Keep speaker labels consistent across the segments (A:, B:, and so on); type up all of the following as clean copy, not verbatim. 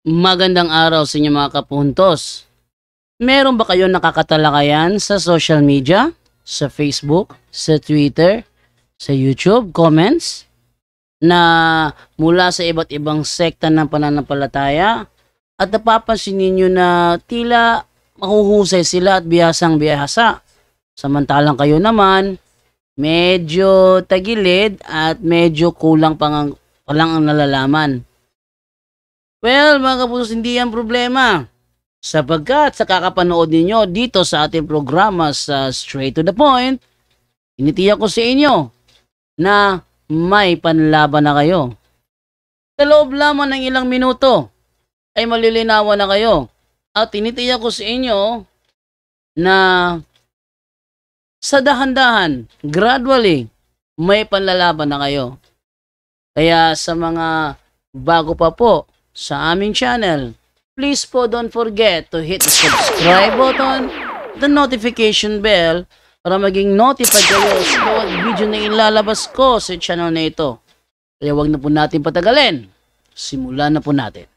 A: Magandang araw sa inyo mga kapuntos. Meron ba kayong nakakatalakayan sa social media? Sa Facebook, sa Twitter, sa YouTube, comments? Na mula sa iba't ibang sekta ng pananampalataya at napapansin ninyo na tila mahuhusay sila at bihasang bihasa. Samantalang kayo naman, medyo tagilid at medyo kulang pa lang ang nalalaman. Well, mga kapusos, hindi yan problema. Sapagkat sa kakapanood ninyo dito sa ating programa sa Straight to the Point, initiyak ko sa inyo na may panlaban na kayo. Sa loob lamang ng ilang minuto ay malilinawan na kayo. At tinitiyak ko sa inyo na sa dahan-dahan, gradually, may panlalaban na kayo. Kaya sa mga bago pa po sa aming channel, please po don't forget to hit the subscribe button, the notification bell, para maging notified kayo sa bawat video na ilalabas ko sa channel na ito. Kaya wag na po natin patagalin. Simulan na po natin.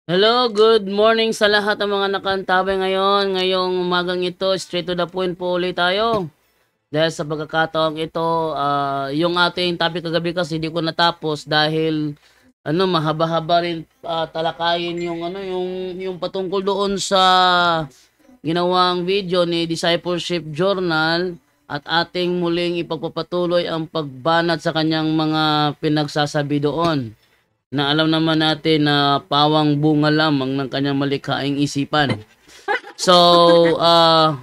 A: Hello, good morning sa lahat ng mga nakantabay ngayon. Ngayong umagang ito, straight to the point po ulit tayo. Dahil sa pagkakataong ito, yung ating topic kagabi kasi hindi ko natapos dahil mahaba-haba rin talakayin yung patungkol doon sa ginawang video ni Discipleship Journal at ating muling ipagpapatuloy ang pagbanat sa kanyang mga pinagsasabi doon. Na alam naman natin na pawang bunga lamang ng kanyang malikhaing isipan. So,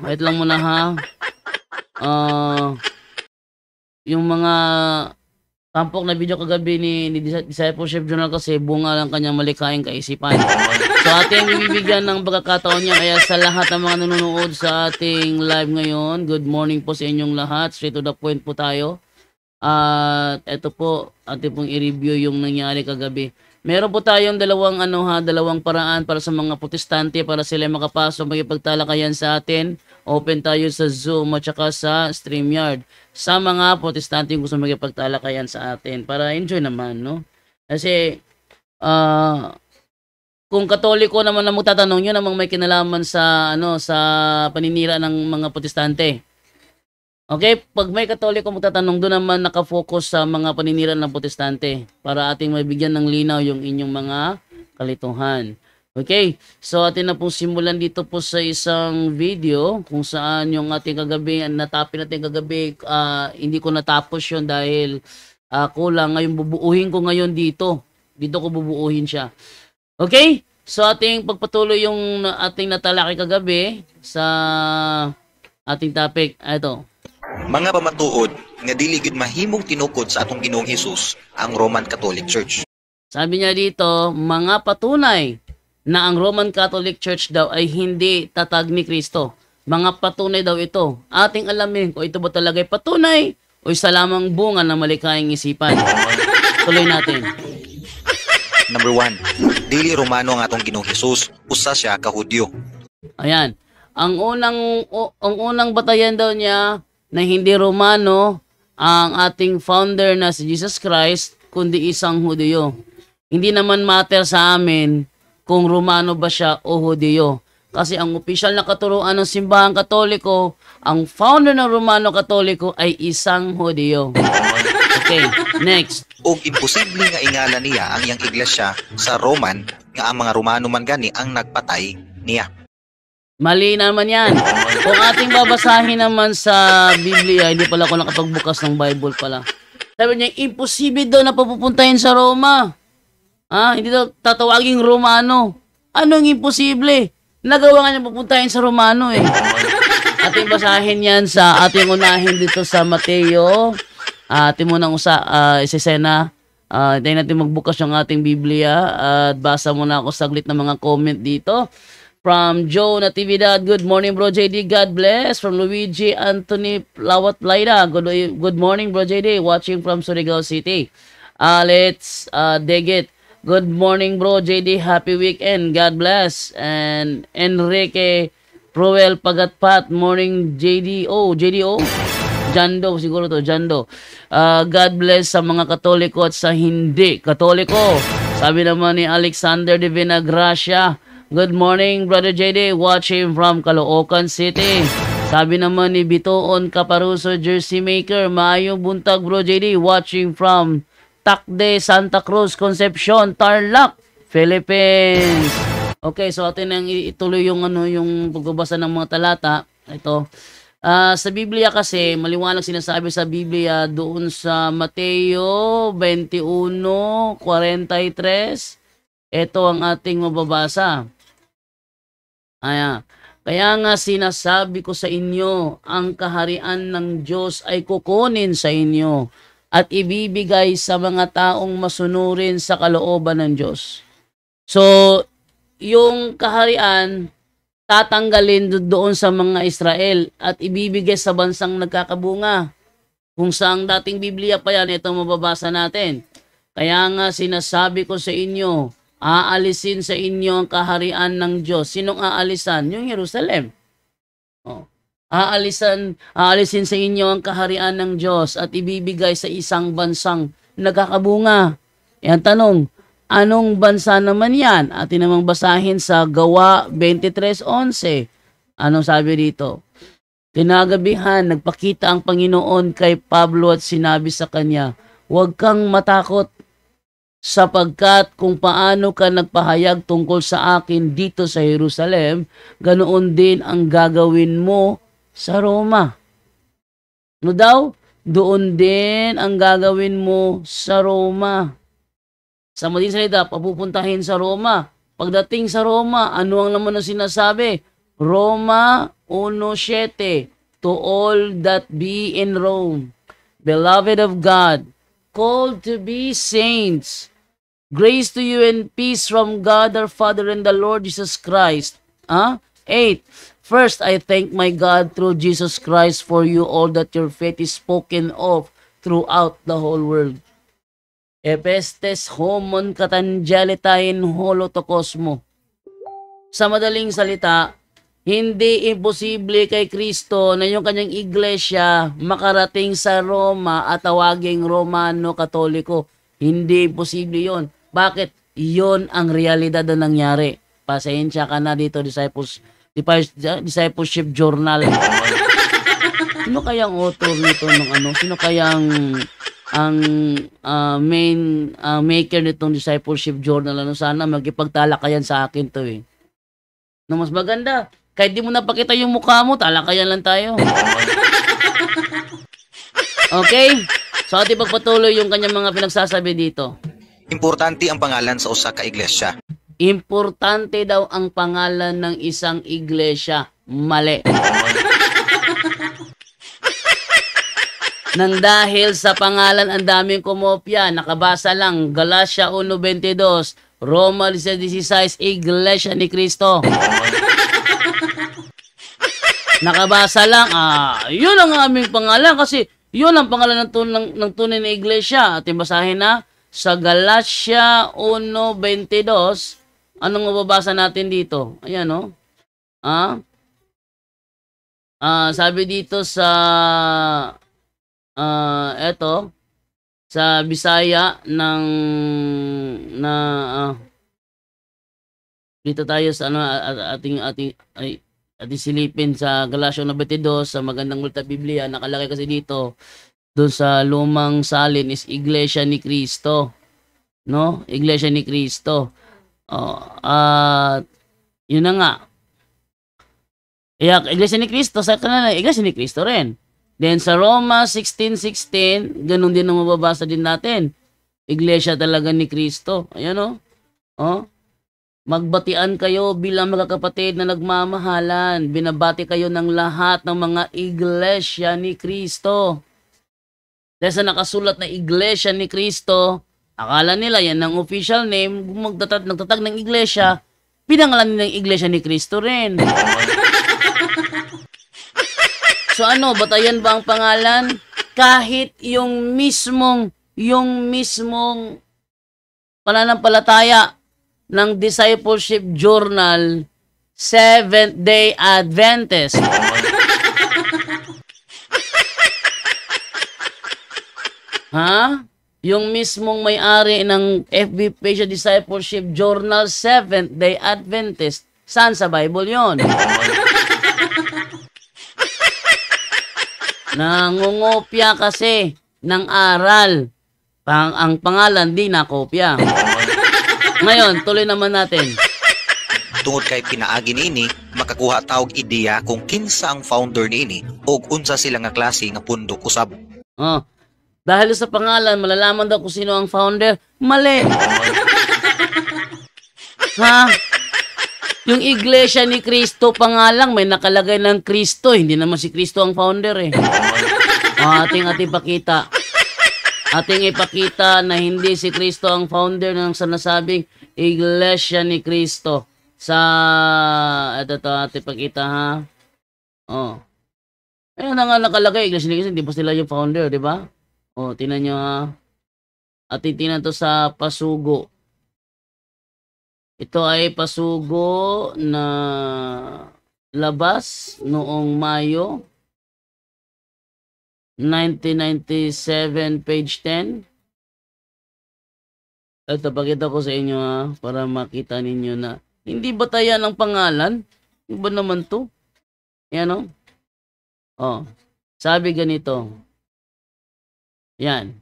A: wait lang muna ha. Yung mga tampok na video kagabi ni Discipleship Journal kasi bunga lang kanyang malikhaing kaisipan. So, ating bibigyan ng pagkakataon niya. Kaya sa lahat ng mga nanonood sa ating live ngayon, good morning po sa inyong lahat. Straight to the point po tayo. At ito po, ating pong i-review yung nangyari kagabi. Meron po tayong dalawang paraan para sa mga protestante para sila makapasok magipagtalakayan sa atin. Open tayo sa Zoom at saka sa StreamYard. Sa mga protestante yung gusto magipagtalakayan sa atin para enjoy naman, no? Kasi kung Katoliko naman na magtatanong, yun namang may kinalaman sa sa paninira ng mga protestante. Okay, pag may Katoliko magtatanong, doon naman nakafocus sa mga paninira ng protestante para ating mabigyan ng linaw yung inyong mga kalituhan. Okay, so atin na pong simulan dito po sa isang video kung saan yung ating kagabi, natapin natin kagabi, hindi ko natapos yun dahil kulang. Ngayon bubuuhin ko ngayon dito. Dito ko bubuuhin siya. Okay, so ating pagpatuloy yung ating natalaki kagabi sa ating topic. Ito.
B: Mga pamatuod nga dili gid mahimong tinukod sa atong Ginoong Hesus ang Roman Catholic Church.
A: Sabi niya dito, mga patunay na ang Roman Catholic Church daw ay hindi tatag ni Kristo. Mga patunay daw ito. Ating alamin kung ito ba talaga ay patunay o isa lamang bunga ng malikhaing isipan. Tuloy natin.
B: Number 1, dili Romano ang atong Ginoong Hesus, usa siya ka Hudyo.
A: Ayan. Ang unang batayan daw niya na hindi Romano ang ating founder na si Jesus Christ, kundi isang Hudyo. Hindi naman matter sa amin kung Romano ba siya o Hudyo. Kasi ang opisyal na katuruan ng Simbahang Katoliko, ang founder ng Romano Katoliko ay isang Hudyo. Okay, next.
B: Og imposible nga ingala niya ang iyang iglesia sa Roman nga ang mga Romano man gani ang nagpatay niya.
A: Mali naman yan. Kung ating babasahin naman sa Biblia, hindi pala ako nakapagbukas ng Bible pala. Sabi niya, imposible daw na papupuntahin sa Roma. Hindi daw tatawaging Romano. Anong imposible? Nagawa nga niya papuntahin sa Romano eh. Ating basahin yan sa ating unahin dito sa Mateo. Ating munang isesena. Dahil natin magbukas yung ating Biblia. At basa muna ako saglit ng mga comment dito. From Joe Natividad, good morning bro JD, God bless. From Luigi Anthony Lawat Laida, good morning bro JD, watching from Surigao City. Let's dig it. Good morning bro JD, happy weekend, God bless. And Enrique Proel Pagatpat, morning JDO, JDO? Jando, siguro to, Jando. God bless sa mga Katoliko at sa hindi Katoliko. Sabi naman ni Alexander de Vinagracia, good morning, Brother JD, watching from Caloocan City. Sabi naman ni Bitoon Caparuso, Jersey Maker, maayong buntag, Bro JD, watching from Tacde, Santa Cruz, Concepcion, Tarlac, Philippines. Okay, so atin nang ituloy yung yung pagbabasa ng mga talata. Ito. Sa Biblia kasi maliwanag sinasabi sa Biblia doon sa Mateo 21:43. Ito ang ating mababasa. Kaya nga sinasabi ko sa inyo, ang kaharian ng Diyos ay kukunin sa inyo at ibibigay sa mga taong masunurin sa kalooban ng Diyos. So, yung kaharian, tatanggalin doon sa mga Israel at ibibigay sa bansang nagkakabunga. Kung saang dating Biblia pa yan, ito mababasa natin. Kaya nga sinasabi ko sa inyo, aalisin sa inyo ang kaharian ng Diyos. Sinong aalisan? Yung Jerusalem. Aalisin sa inyo ang kaharian ng Diyos at ibibigay sa isang bansang nagkakabunga. Yan tanong, anong bansa naman yan? Atin namang basahin sa Gawa 23:11. Anong sabi dito? Kinagabihan, nagpakita ang Panginoon kay Pablo at sinabi sa kanya, huwag kang matakot sapagkat kung paano ka nagpahayag tungkol sa akin dito sa Jerusalem, ganoon din ang gagawin mo sa Roma. Ano daw? Doon din ang gagawin mo sa Roma. Sa madaling salita, papupuntahin sa Roma. Pagdating sa Roma, ano ang naman ang sinasabi? Roma 1:7, to all that be in Rome, beloved of God, called to be saints, grace to you and peace from God our Father and the Lord Jesus Christ. 8. First, I thank my God through Jesus Christ for you all that your faith is spoken of throughout the whole world. Epestes homon katangelitain holotokosmo. Sa madaling salita, hindi imposible kay Kristo na yung kanyang iglesia makarating sa Roma at tawaging Romano Katoliko. Hindi imposible yon. Bakit? Yon ang realidad na nangyari. Pasensya ka na dito, Discipleship Journal. Sino kayang author nito ng Sino kayang ang main maker nitong Discipleship Journal? Sana magipagtalakayan sa akin to eh. No, mas maganda. Kahit di mo napakita yung mukha mo, talakayan lang tayo. Okay? So ating pagpatuloy yung kanyang mga pinagsasabi dito.
B: Importante ang pangalan sa usa ka iglesia.
A: Importante daw ang pangalan ng isang iglesia. Mali. Nang dahil sa pangalan ang daming kumopya, nakabasa lang Galatia 1:22, Roma 16, Iglesia ni Cristo. Nakabasa lang, yun ang aming pangalan kasi yun ang pangalan ng tunay na iglesia. At basahin na sa Galatia 1:22. Anong mababasa natin dito? Ayan, no? Sabi dito sa eto sa Bisaya dito tayo sa ating silipin sa Galatia 1:22 sa magandang Multa Biblia. Nakalagay kasi dito doon sa lumang salin is Iglesia ni Cristo, no? Iglesia ni Cristo. Yun na nga. Iglesia ni Cristo sa kanila, Iglesia ni Cristo rin. Then sa Roma 16:16, ganun din ang mababasa din natin. Iglesia talaga ni Cristo. Ayan Magbatian kayo bilang magkakapatid na nagmamahalan. Binabati kayo ng lahat ng mga iglesia ni Cristo. Dahil sa nakasulat na Iglesia ni Cristo, akala nila yan ang official name, nagtatag ng iglesia, pinangalan nila ng Iglesia ni Cristo rin. So batayan ba ang pangalan? Kahit yung mismong pananampalataya ng Discipleship Journal, Seventh-day Adventist. Ha? Yung mismong may-ari ng FB page Discipleship Journal, Seventh-day Adventist. Saan sa Bible yon? Nangungopya kasi ng aral. Ang pangalan di nakopya. Ngayon, tuloy naman natin.
B: Tungod kay pinaagi niini, makakuha tawag ideya kung kinsa ang founder niini o unsa sila nga klase nga pundok usab.
A: Oh, dahil sa pangalan, malalaman daw kung sino ang founder. Mali. Ha? Yung Iglesia ni Cristo pangalang may nakalagay ng Cristo. Hindi naman si Cristo ang founder eh. Ating pakita. Ating ipakita na hindi si Cristo ang founder ng sinasabing Iglesia ni Cristo. Ito ating pakita ha. Oh. Ayun na nga nakalagay, Iglesia ni Cristo, hindi pa sila yung founder, di ba? Oh, tingnan nyo ha. At tingnan to sa pasugo. Ito ay pasugo na labas noong Mayo 1997, page 10. Ito, pakita ko sa inyo ha, para makita ninyo na hindi batayan ang pangalan. Iba naman to. Yan o. Oh, sabi ganito. Yan.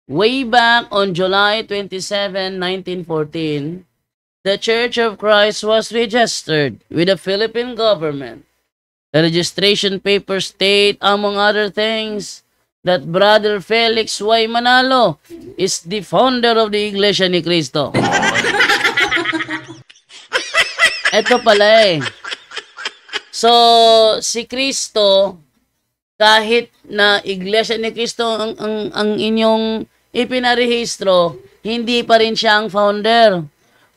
A: Way back on July 27, 1914, the Church of Christ was registered with the Philippine government. The registration papers state, among other things, that Brother Felix Y. Manalo is the founder of the Iglesia ni Cristo. Ito pala eh. So, si Cristo, kahit na Iglesia ni Cristo ang inyong ipinarehistro, hindi pa rin siya ang founder.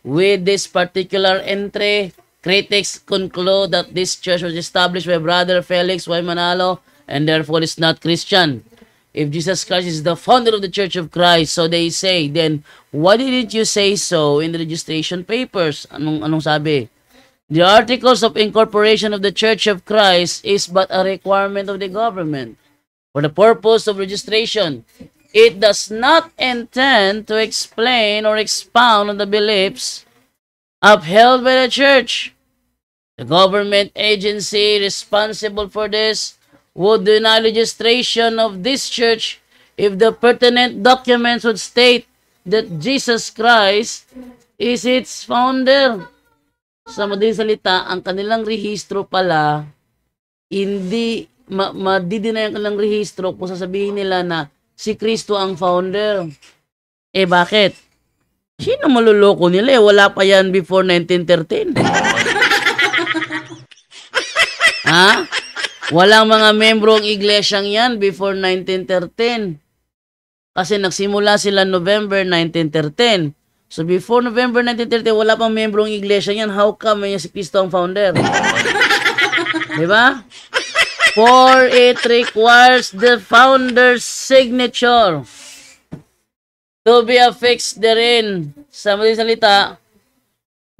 A: With this particular entry, critics conclude that this church was established by Brother Felix Y. Manalo and therefore is not Christian. If Jesus Christ is the founder of the Church of Christ, so they say, then why didn't you say so in the registration papers? Anong sabi? The articles of incorporation of the Church of Christ is but a requirement of the government for the purpose of registration. It does not intend to explain or expound on the beliefs upheld by the church. The government agency responsible for this would deny registration of this church if the pertinent documents would state that Jesus Christ is its founder. Sa madaling salita, ang kanilang rehistro pala, hindi madidinay ang kanilang rehistro kung sasabihin nila na si Kristo ang founder. Eh bakit? Sino maluloko nila eh? Wala pa yan before 1913. Ha? Walang mga membro ang iglesyang yan before 1913. Kasi nagsimula sila November 1913. So before November 1930, wala pang membro ng iglesia yan. How come may si Cristo ang founder? Diba? For it requires the founder's signature to be affixed therein. Sa madaling salita,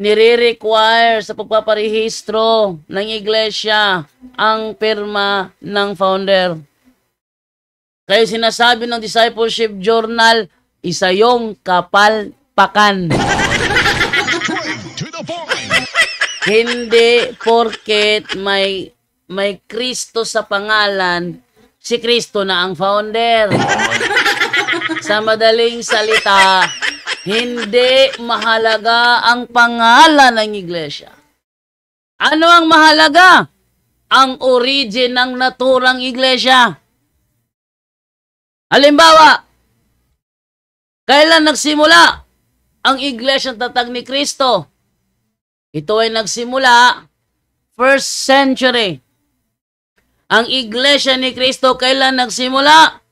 A: nire-require sa pagpaparehistro ng iglesia ang pirma ng founder. Kaya sinasabi ng Discipleship Journal, isa yung kapal pakan. Hindi porket may Kristo sa pangalan, si Kristo na ang founder. Sa madaling salita, hindi mahalaga ang pangalan ng iglesia. Ano ang mahalaga? Ang origin ng naturang iglesia. Halimbawa, kailan nagsimula ang iglesyang tatag ni Kristo? Ito ay nagsimula 1st century. Ang iglesia ni Kristo kailan nagsimula?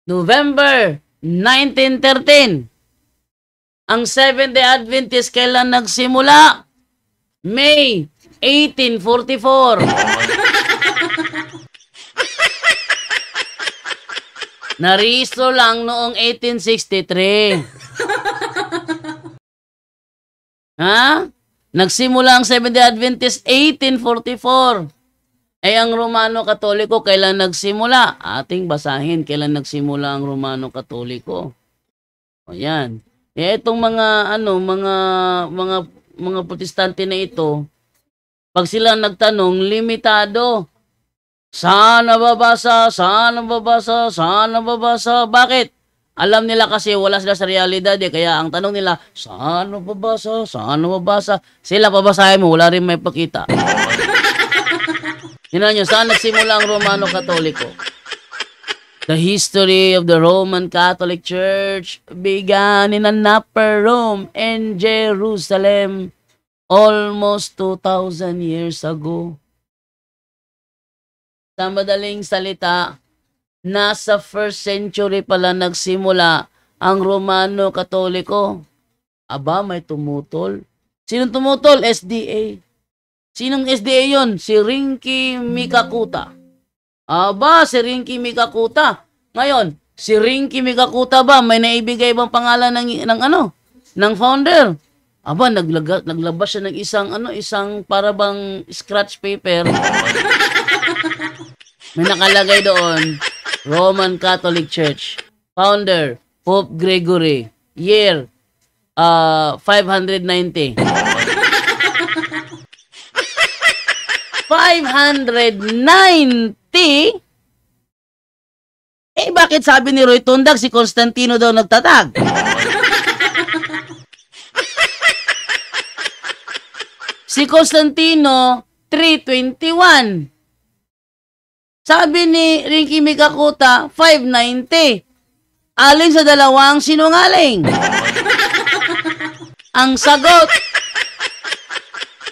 A: November 1913. Ang Seventh-day Adventist kailan nagsimula? May 1844. Narehistro lang noong 1863. Ha? Nagsimula ang Seventh-day Adventist 1844. Ang Romano Katoliko kailan nagsimula? Ating basahin kailan nagsimula ang Romano Katoliko. O yan. Itong mga protestante na ito, pag sila nagtanong, limitado. Saan nababasa? Saan nababasa? Saan nababasa? Bakit? Alam nila kasi wala sila sa realidad kaya ang tanong nila, saan nababasa? Saan nababasa? Sila pabasahin mo, wala rin may pakita. Tingnan nyo, saan nagsimula ang Romano Katoliko? The history of the Roman Catholic Church began in an upper Rome and Jerusalem almost 2,000 years ago. Sa madaling salita, nasa 1st century pala nagsimula ang Romano Katoliko. Aba, may tumutol. Sinong tumutol? SDA. Sinong SDA yon? Si Rinki Mikakuta. Aba, si Rinki Mikakuta. Ngayon, si Rinki Mikakuta ba may naibigay bang pangalan ng founder? Aba, naglabas siya ng isang parabang scratch paper. May nakalagay doon, Roman Catholic Church. Founder, Pope Gregory. Year, 590. 590? Bakit sabi ni Roy Tundag si Constantino daw nagtatag? Si Constantino, 321. Sabi ni Rinki Mikakuta, 590. Alin sa dalawang sinungaling? Ang sagot,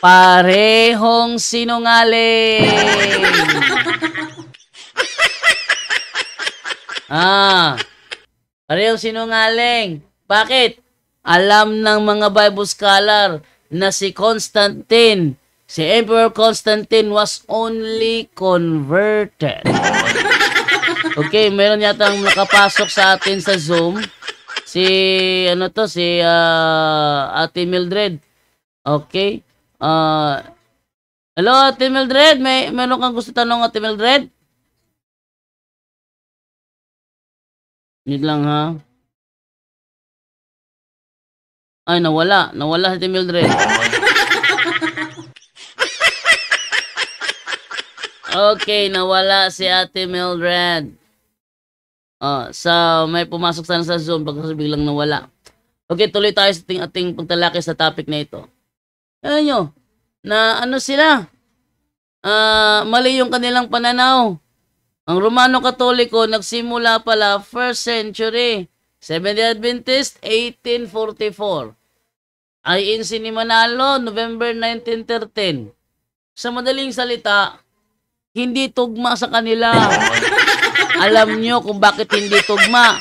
A: parehong sinungaling. Parehong sinungaling. Bakit? Alam ng mga Bible scholar na si Constantine, si Emperor Constantine was only converted. Okay, meron yatang nakapasok sa atin sa Zoom. Si Ate Mildred. Okay. Hello, Ate Mildred. Meron kang gusto tanong, Ate Mildred? Yun lang, ha? Ay, nawala. Nawala si Ate Mildred. Okay, nawala si Ate Mildred. May pumasok sana sa Zoom, pagkasa biglang nawala. Okay, tuloy tayo sa ating pagtalakay sa topic na ito. Alam nyo, na sila? Mali yung kanilang pananaw. Ang Romano Katoliko nagsimula pala 1st century. Seventh-day Adventist, 1844. INC ni Manalo, November 1913. Sa madaling salita, hindi tugma sa kanila. Alam nyo kung bakit hindi tugma.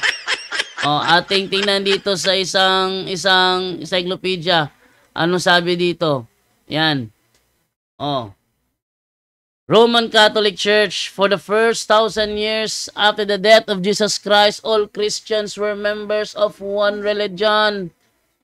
A: Ating tingnan dito sa isang encyclopedia. Ano sabi dito? Yan. Roman Catholic Church, for the first 1,000 years after the death of Jesus Christ, all Christians were members of one religion,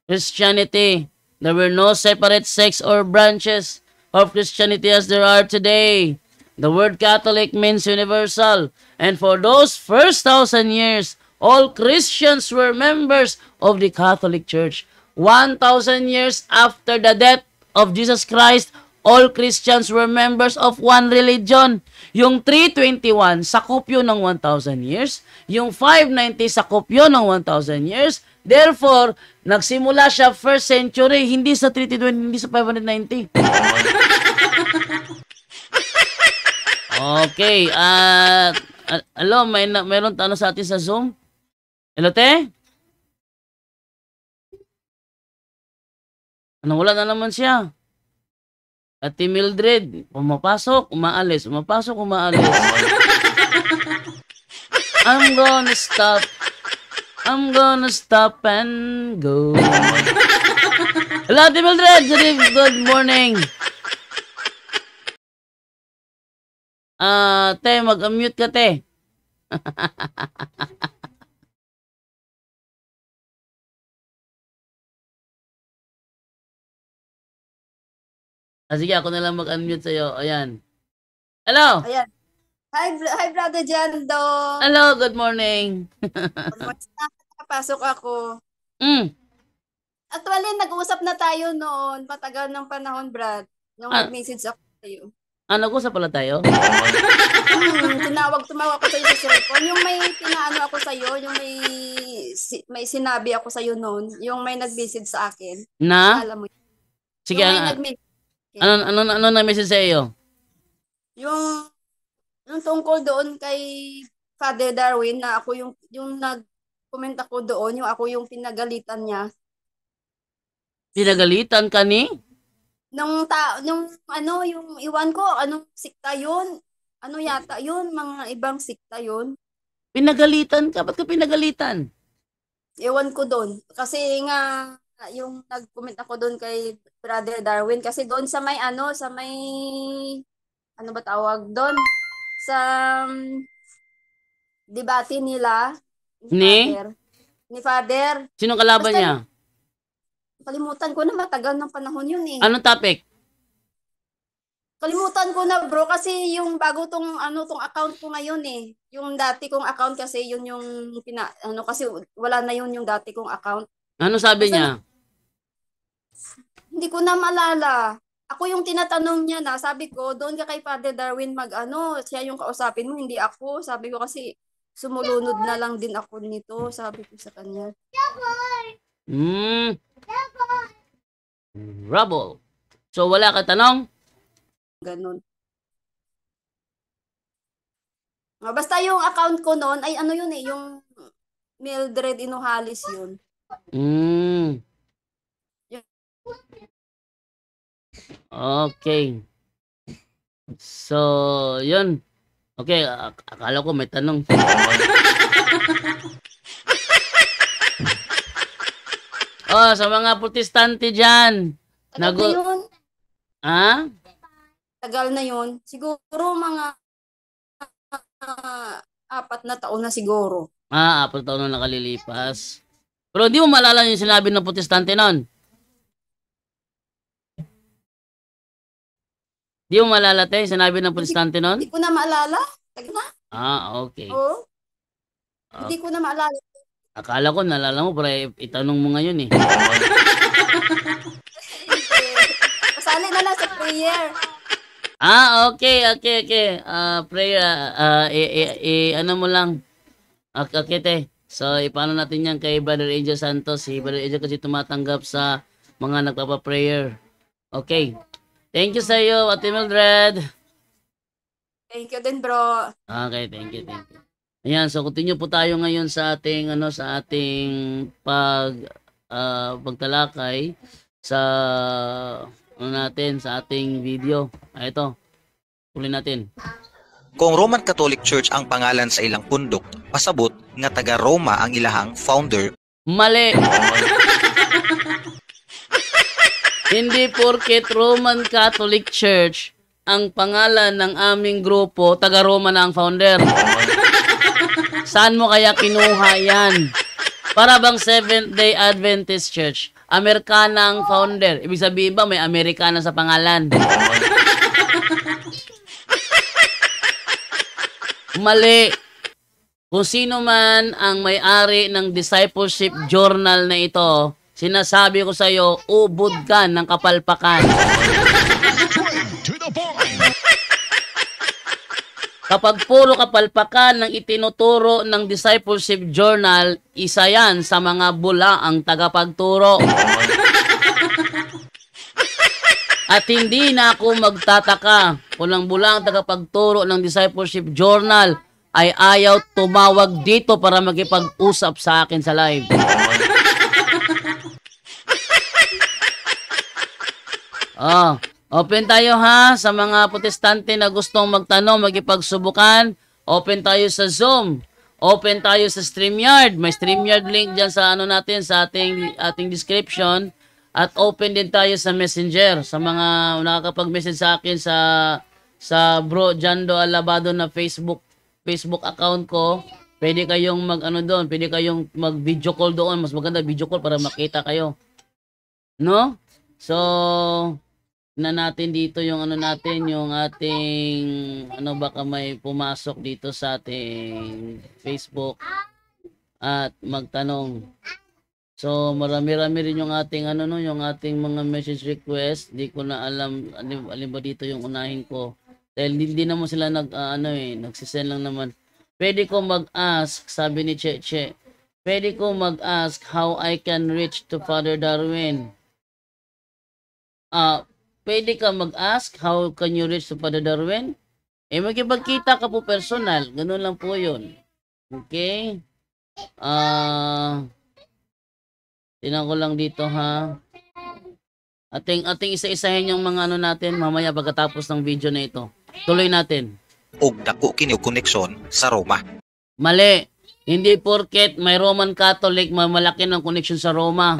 A: Christianity. There were no separate sects or branches of Christianity as there are today. The word Catholic means universal, and for those first 1,000 years, all Christians were members of the Catholic Church. 1,000 years after the death of Jesus Christ, all Christians were members of one religion. Yung 321, sakop yun ng 1,000 years. Yung 590, sakop yun ng 1,000 years. Therefore, nagsimula siya 1st century, hindi sa 320, hindi sa 590. Okay, hello, mayroon tanong sa atin sa Zoom? Hello, te? Wala na naman siya. Ate Mildred, pumapasok, umaalis, umapasok, umaalis. I'm gonna stop and go. Hello, Ate Mildred, good morning. Te, mag-unmute ka, te. Sige, ako na lang mag-unmute sa'yo. Ayan. Hello!
C: Ayan. Hi, Brother Jando.
A: Hello, good morning.
C: Pasok ako.
A: Mm.
C: Actually, nag-usap na tayo noon, matagal ng panahon, Brad. Nung nag-message ako sa'yo.
A: Nag-usap pala tayo?
C: Tumawag ako sa'yo sa cellphone. Yung may pinaano ako sa'yo, yung may sinabi ako sa'yo noon, yung may nag-message sa akin.
A: Na?
C: Alam mo yun.
A: Sige,
C: Yung may nag-message.
A: ano na message sa iyo?
C: Yung tungkol doon kay Father Darwin na ako yung nag-comment ako doon, yung ako yung pinagalitan niya.
A: Pinagalitan ka ni?
C: Nung yung iwan ko, anong sikta yun? Ano yata yun? Mga ibang sikta yun?
A: Pinagalitan ka? Ba't ka pinagalitan?
C: Iwan ko doon. Kasi nga, yung nag-comment ako doon kay Brother Darwin, kasi doon sa may ano ba tawag doon? Sa debate nila,
A: Ni
C: Father.
A: Sino kalaban niya?
C: Kalimutan ko na, matagal ng panahon yun eh.
A: Anong topic?
C: Kalimutan ko na bro kasi yung bago tong account ko ngayon eh. Yung dati kong account kasi yun yung kasi wala na yun yung dati kong account.
A: Ano sabi niya?
C: Hindi ko na maalala. Ako yung tinatanong niya na, sabi ko, doon ka kay Father Darwin siya yung kausapin mo, hindi ako. Sabi ko kasi sumulunod na lang din ako nito, sabi ko sa kanya.
A: Rubble. So wala ka tanong?
C: Ganun. Basta yung account ko noon ay ano yun eh, yung Mildred Inuhalis yun.
A: Okay. So, yun. Okay, akala ko may tanong. Sa mga protestante dyan.
C: Tagal na yun.
A: Ha?
C: Tagal na yun. Siguro mga 4 na taon na siguro.
A: 4 taon na nakalilipas. Pero di mo maalala yung sinabi ng protestante nun? Di mo maalala tayo sinabi ng protestante nun?
C: Hindi ko na maalala. Tagal na.
A: Okay.
C: Oo. Hindi ko na maalala.
A: Akala ko naalala mo para itanong mo ngayon eh.
C: Pasali na lang sa prayer.
A: Okay. Prayer, ano mo lang. Okay, te. So, ipaano natin yan kay Brother Angel Santos. Si Brother Angel kasi tumatanggap sa mga nagpapa-prayer. Okay. Thank you sa iyo, Ate Mildred.
C: Thank you din, bro.
A: Okay, thank you. Ayan, so continue po tayo ngayon sa ating pagtalakay sa sa ating video. Ito. Tuloy natin.
B: Kung Roman Catholic Church ang pangalan sa ilang pundok, pasabot nga taga Roma ang ilahang founder.
A: Mali. Hindi porket Roman Catholic Church ang pangalan ng aming grupo, taga Roma na ang founder. Saan mo kaya kinuha yan? Para bang Seventh-day Adventist Church, Amerikana ang founder. Ibig sabihin ba may Amerikana sa pangalan? Mali. Kung sino man ang may-ari ng discipleship journal na ito, sinasabi ko sa iyo, ubod ka ng kapalpakan. Kapag puro kapalpakan ng itinuturo ng discipleship journal, isa yan sa mga bula ang tagapagturo. At hindi na ako magtataka kung ang bula ang tagapagturo ng discipleship journal ay ayaw tumawag dito para makipag-usap sa akin sa live. Open tayo ha sa mga protestante na gustong magtanong, magipagsubukan. Open tayo sa Zoom. Open tayo sa StreamYard. May StreamYard link dyan sa natin sa ating description. At open din tayo sa Messenger. Sa mga nakakapag-message sa akin sa Bro Jando Alabado na Facebook account ko. Pwede kayong doon, pwede kayong mag-video call doon. Mas maganda video call para makita kayo. No? So, na natin dito yung ano natin, yung ating ano baka may pumasok dito sa ating Facebook at magtanong. So marami-rami rin yung ating ano no, yung ating mga message request. Di ko na alam alin ba dito yung unahin ko. Dahil hindi naman sila nagsisend lang naman. Pwede ko mag-ask, sabi ni Cheche. Pwede ko mag-ask how I can reach to Father Darwin. Pwede ka mag-ask how can you reach to Father Darwin? Magkipagkita ka po personal. Ganun lang po yun. Okay? Tingnan ko lang dito ha. Ating isa-isahin yung mga ano natin mamaya pagkatapos ng video na ito. Tuloy natin.
B: Og dako kini og koneksyon sa Roma.
A: Mali. Hindi porket may Roman Catholic, malaki ng connection sa Roma.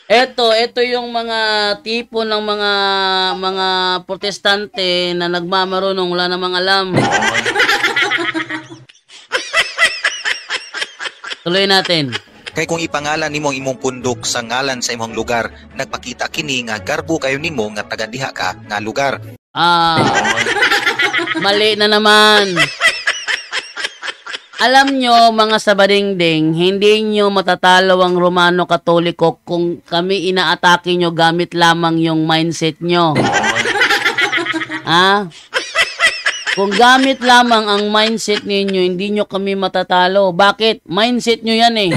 A: Ito yung mga tipo ng mga protestante na nagmamarunong, wala namang alam. Tuloy natin.
B: Kay kung ipangalan nimo ang imong pundok sa ngalan sa imong lugar, nagpakita kini nga garbo kayo nimo nga taga diha ka nga lugar.
A: Mali na naman. Alam nyo mga sabadingding, hindi nyo matatalo ang Romano Katoliko kung kami inaatake nyo gamit lamang yung mindset nyo. Kung gamit lamang ang mindset ninyo, hindi nyo kami matatalo. Bakit? Mindset nyo yan eh.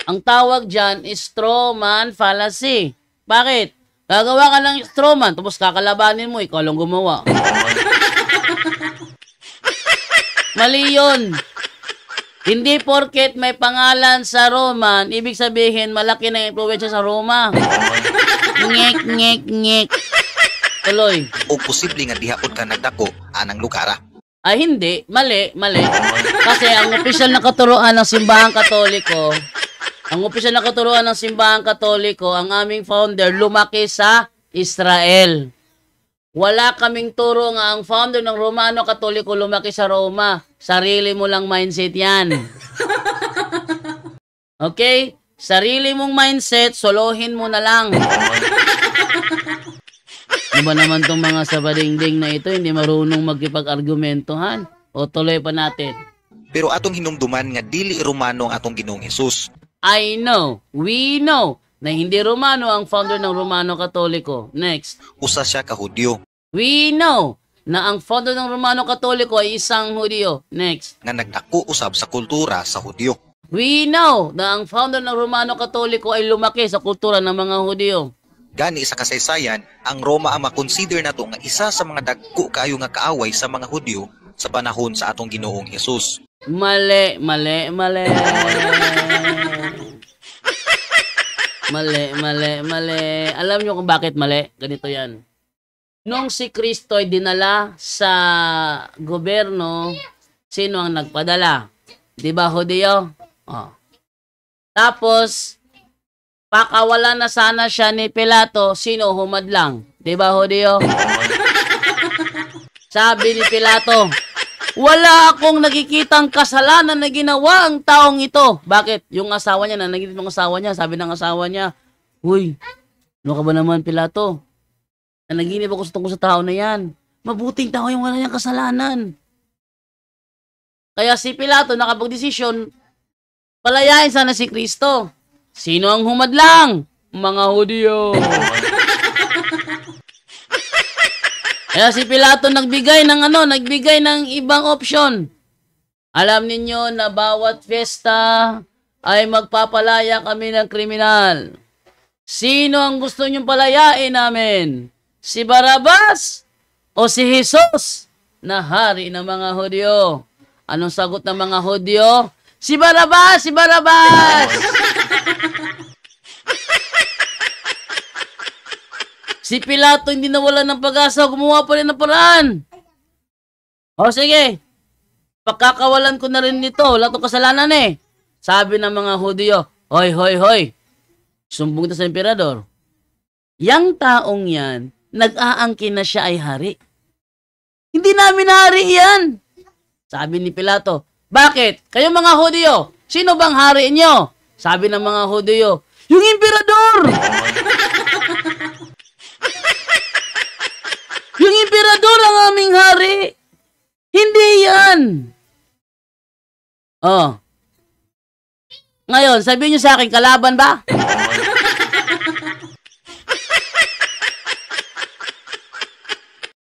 A: Ang tawag dyan is straw man fallacy. Bakit? Gagawa ka ng straw man, tapos kakalabanin mo, ikaw lang gumawa. Mali yun. Hindi porket may pangalan sa Roman, ibig sabihin malaki na influensya sa Roma. Ngek. Tuloy.
B: O posible nga diha ka nagdako anang lugara.
A: Hindi. Mali. Kasi ang opisyal na katuruan ng Simbahang Katoliko, ang aming founder, lumaki sa Israel. Wala kaming turo nga ang founder ng Romano Katoliko lumaki sa Roma. Sarili mo lang mindset yan. Okay? Sarili mong mindset, solohin mo na lang. Ano ba naman tong mga sabadingding na ito, hindi marunong magkipag-argumentohan? O tuloy pa natin.
B: Pero atong hinumduman nga dili Romano ang atong Ginoong Hesus.
A: We know, na hindi Romano ang founder ng Romano Katoliko. Next.
B: Usa siya ka Hudyo.
A: We know na ang founder ng Romano Katoliko ay isang Hudyo. Next.
B: Nga nagdako usab sa kultura sa Hudyo.
A: We know na ang founder ng Romano Katoliko ay lumaki sa kultura ng mga Hudyo.
B: Gani sa kasaysayan, ang Roma ang makonsider nato nga isa sa mga dagko kaayo nga kaaway sa mga Hudyo sa panahon sa atong Ginoong Hesus.
A: Mali. Alam nyo kung bakit mali? Ganito yan. Nung si Kristo ay dinala sa gobyerno, sino ang nagpadala? Di ba, Hudyo? Tapos, pakawala na sana siya ni Pilato, sino humadlang? Di ba, Hudyo? Sabi ni Pilato, wala akong nakikitang kasalanan na ginawa ang taong ito. Bakit? Yung asawa niya, nanagigit ng asawa niya, sabi ng asawa niya, "Uy, ano ka ba naman, Pilato? Nanaginip ako tungkol sa tao na yan. Mabuting tao yung wala niyang kasalanan." Kaya si Pilato nakapag-desisyon, palayain sana si Kristo. Sino ang humadlang? Mga Hudyo. Kaya si Pilato nagbigay ng ibang option. Alam ninyo na bawat fiesta ay magpapalaya kami ng kriminal. Sino ang gusto niyong palayain namin? Si Barabas o si Jesus na hari ng mga Hudyo? Anong sagot ng mga Hudyo? Si Barabas! Si Barabas! Si Pilato hindi nawala ng pag-asa, gumawa pa rin ng paraan. O sige, pagkakawalan ko na rin nito, wala itong kasalanan eh. Sabi ng mga Hudyo, hoy, sumbong na sa emperador. Yang taong yan, nag-aangkin na siya ay hari. Hindi namin hari yan. Sabi ni Pilato, Bakit? Kayo mga Hudyo, sino bang hari nyo? Sabi ng mga Hudyo, yung emperador! Yung emperador ang aming hari! Hindi yan! Oh. Ngayon, sabihin nyo sa akin, kalaban ba?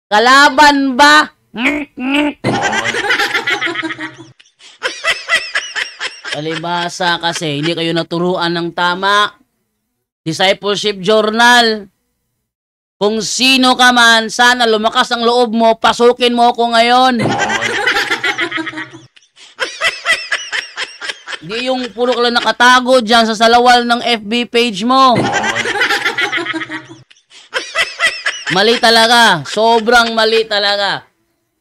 A: Kalaban ba? Palibhasa kasi, hindi kayo naturuan ng tama. Discipleship journal. Kung sino ka man, sana lumakas ang loob mo, pasukin mo ako ngayon. Di yung puro ka lang nakatago dyan sa salawal ng FB page mo. Mali talaga. Sobrang mali talaga.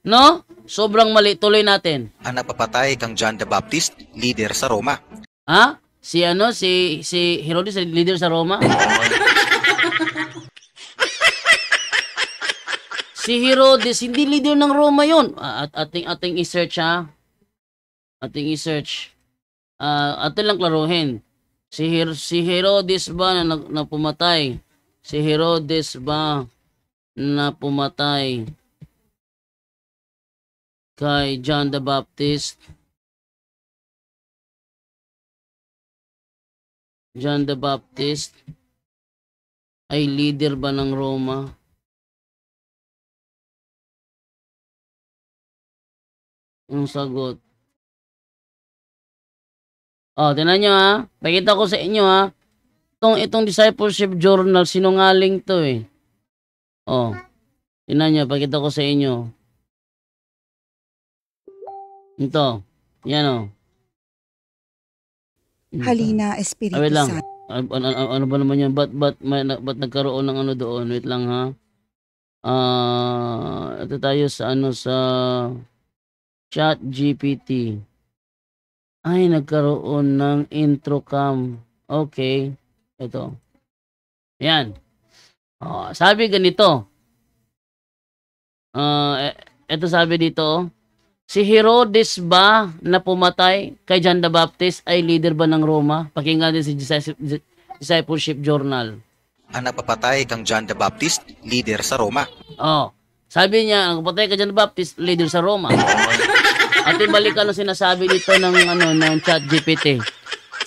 A: No? Sobrang mali. Tuloy natin.
B: Ang napapatay kang John the Baptist, leader sa Roma.
A: Ha? Si Herodes, leader sa Roma? Si Herodes, hindi leader ng Roma yun. Ating i-search ha. Ating i-search. Atin lang klaruhin. Si Herodes ba na pumatay? Si Herodes ba na pumatay kay John the Baptist? John the Baptist ay leader ba ng Roma? Ang sagot. Tingnan nyo ha. Pakita ko sa inyo ha. Itong discipleship journal, sinungaling to eh. Tingnan nyo, pakita ko sa inyo. Ito. Yan o.
D: Halina, Espiritu
A: Wait lang.
D: Santo.
A: Ano ba naman yan? Ba't nagkaroon ng ano doon? Wait lang ha. Ito tayo sa sa ChatGPT. Ay, nagkaroon ng intro cam. Okay. Ito. Yan. Sabi ganito. Ito sabi dito. Si Herodes ba na pumatay kay John the Baptist ay leader ba ng Roma? Pakinggan din si Discipleship Journal.
B: Ang napapatay kang John the Baptist, leader sa Roma.
A: Sabi niya, ang napapatay kay John the Baptist, leader sa Roma. At ibalikan ang sinasabi dito ng ChatGPT.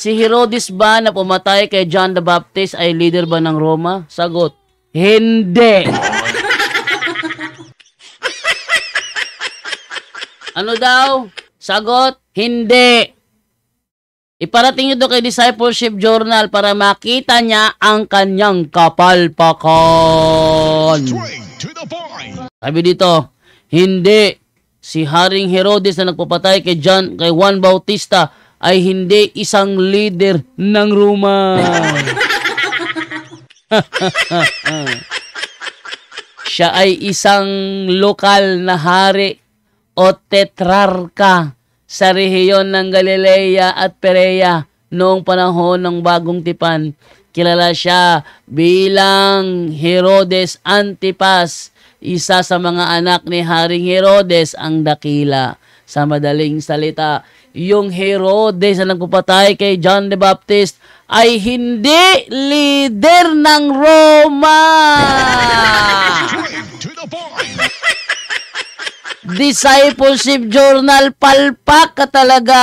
A: Si Herodes ba na pumatay kay John the Baptist ay leader ba ng Roma? Sagot, hindi. Ano daw? Sagot, hindi. Iparating nyo kay Discipleship Journal para makita niya ang kanyang kapalpakan. Sabi dito, hindi. Si Haring Herodes na nagpapatay kay Juan Bautista ay hindi isang leader ng Roma. Siya ay isang lokal na hari o tetrarka sa rehiyon ng Galilea at Perea noong panahon ng Bagong Tipan. Kilala siya bilang Herodes Antipas, isa sa mga anak ni Haring Herodes ang dakila. Sa madaling salita, yung Herodes na nagpapatay kay John the Baptist ay hindi leader ng Roma. Discipleship Journal, palpak ka talaga.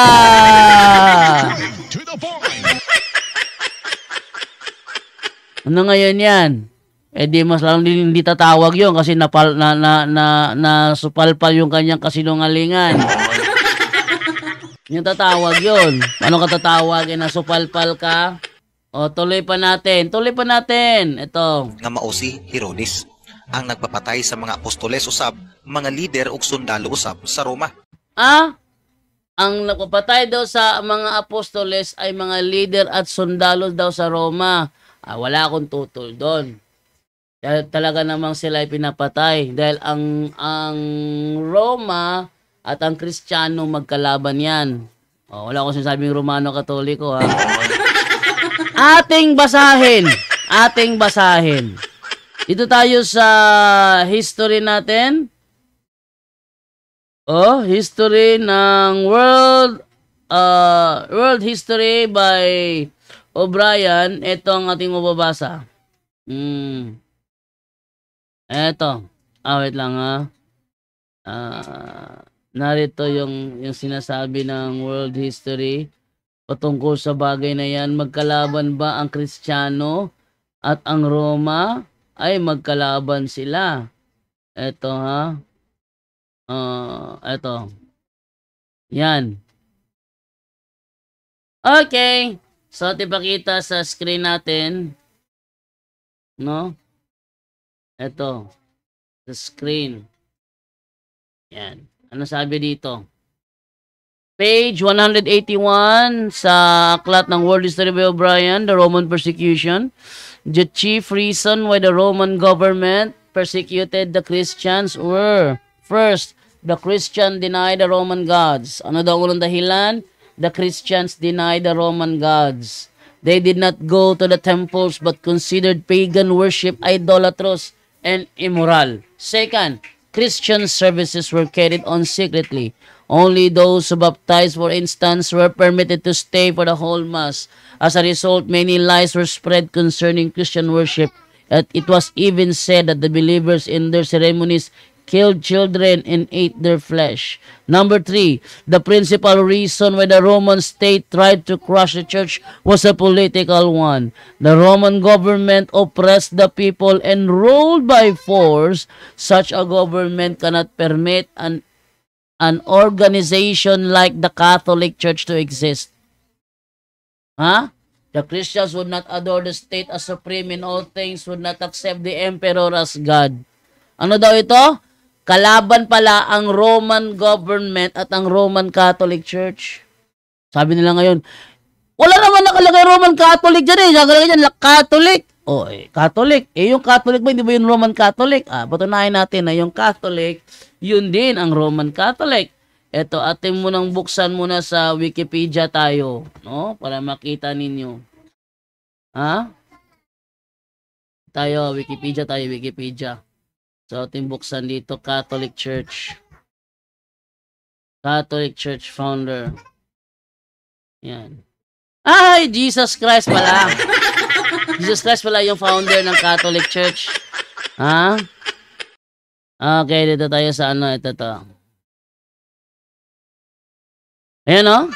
A: Ano ngayon yan? Di mas lang hindi tatawag yun kasi nasupalpal yung kanyang kasinungalingan. Yung tatawag yun. Paano ka tatawag? Nasupalpal ka? Tuloy pa natin. Ito.
B: Nga mao si Herodes, ang nagpapatay sa mga apostoles usab, mga lider ug sundalo usab sa Roma.
A: Ang nagpapatay daw sa mga apostoles ay mga lider at sundalo daw sa Roma. Wala akong tutol doon. Talaga namang sila ay pinapatay dahil ang Roma at ang Kristiyano magkalaban yan. Wala akong sinasabing Romano Katoliko ha. Ating basahin. Dito tayo sa history natin. History ng World History by O'Brien. Ito ang ating mababasa. Eto. Wait lang narito yung sinasabi ng World History patungkol sa bagay na yan. Magkalaban ba ang Kristiyano at ang Roma? Ay magkalaban sila. Eto eto. Yan. Okay. So, tipakita sa screen natin. No? Eto. Sa screen. Yan. Ano sabi dito? Page 181 sa aklat ng World History by O'Brien, The Roman Persecution. The chief reason why the Roman government persecuted the Christians were, first, the Christian denied the Roman gods. Ano daw unang dahilan? The Christians denied the Roman gods. They did not go to the temples but considered pagan worship idolatrous and immoral. Second, Christian services were carried on secretly. Only those who baptized, for instance, were permitted to stay for the whole Mass. As a result, many lies were spread concerning Christian worship. It was even said that the believers in their ceremonies killed children and ate their flesh. Number 3, the principal reason why the Roman state tried to crush the church was a political one. The Roman government oppressed the people and ruled by force. Such a government cannot permit an organization like the Catholic Church to exist. The Christians would not adore the state as supreme in all things, would not accept the emperor as God. Ano daw ito? Kalaban pala ang Roman government at ang Roman Catholic Church. Sabi nila ngayon, wala naman nakalagay Roman Catholic dyan nakalagay dyan, Catholic. Catholic. Yung Catholic ba, hindi ba yung Roman Catholic? Patunayan natin na yung Catholic, yun din ang Roman Catholic. Ito, atin mo nang buksan muna sa Wikipedia tayo, no? Para makita ninyo. Wikipedia. So, ating buksan dito, Catholic Church. Catholic Church founder. Yan. Ay, Jesus Christ pala. Jesus Christ pala yung founder ng Catholic Church. Okay, dito tayo sa ito to. Ayan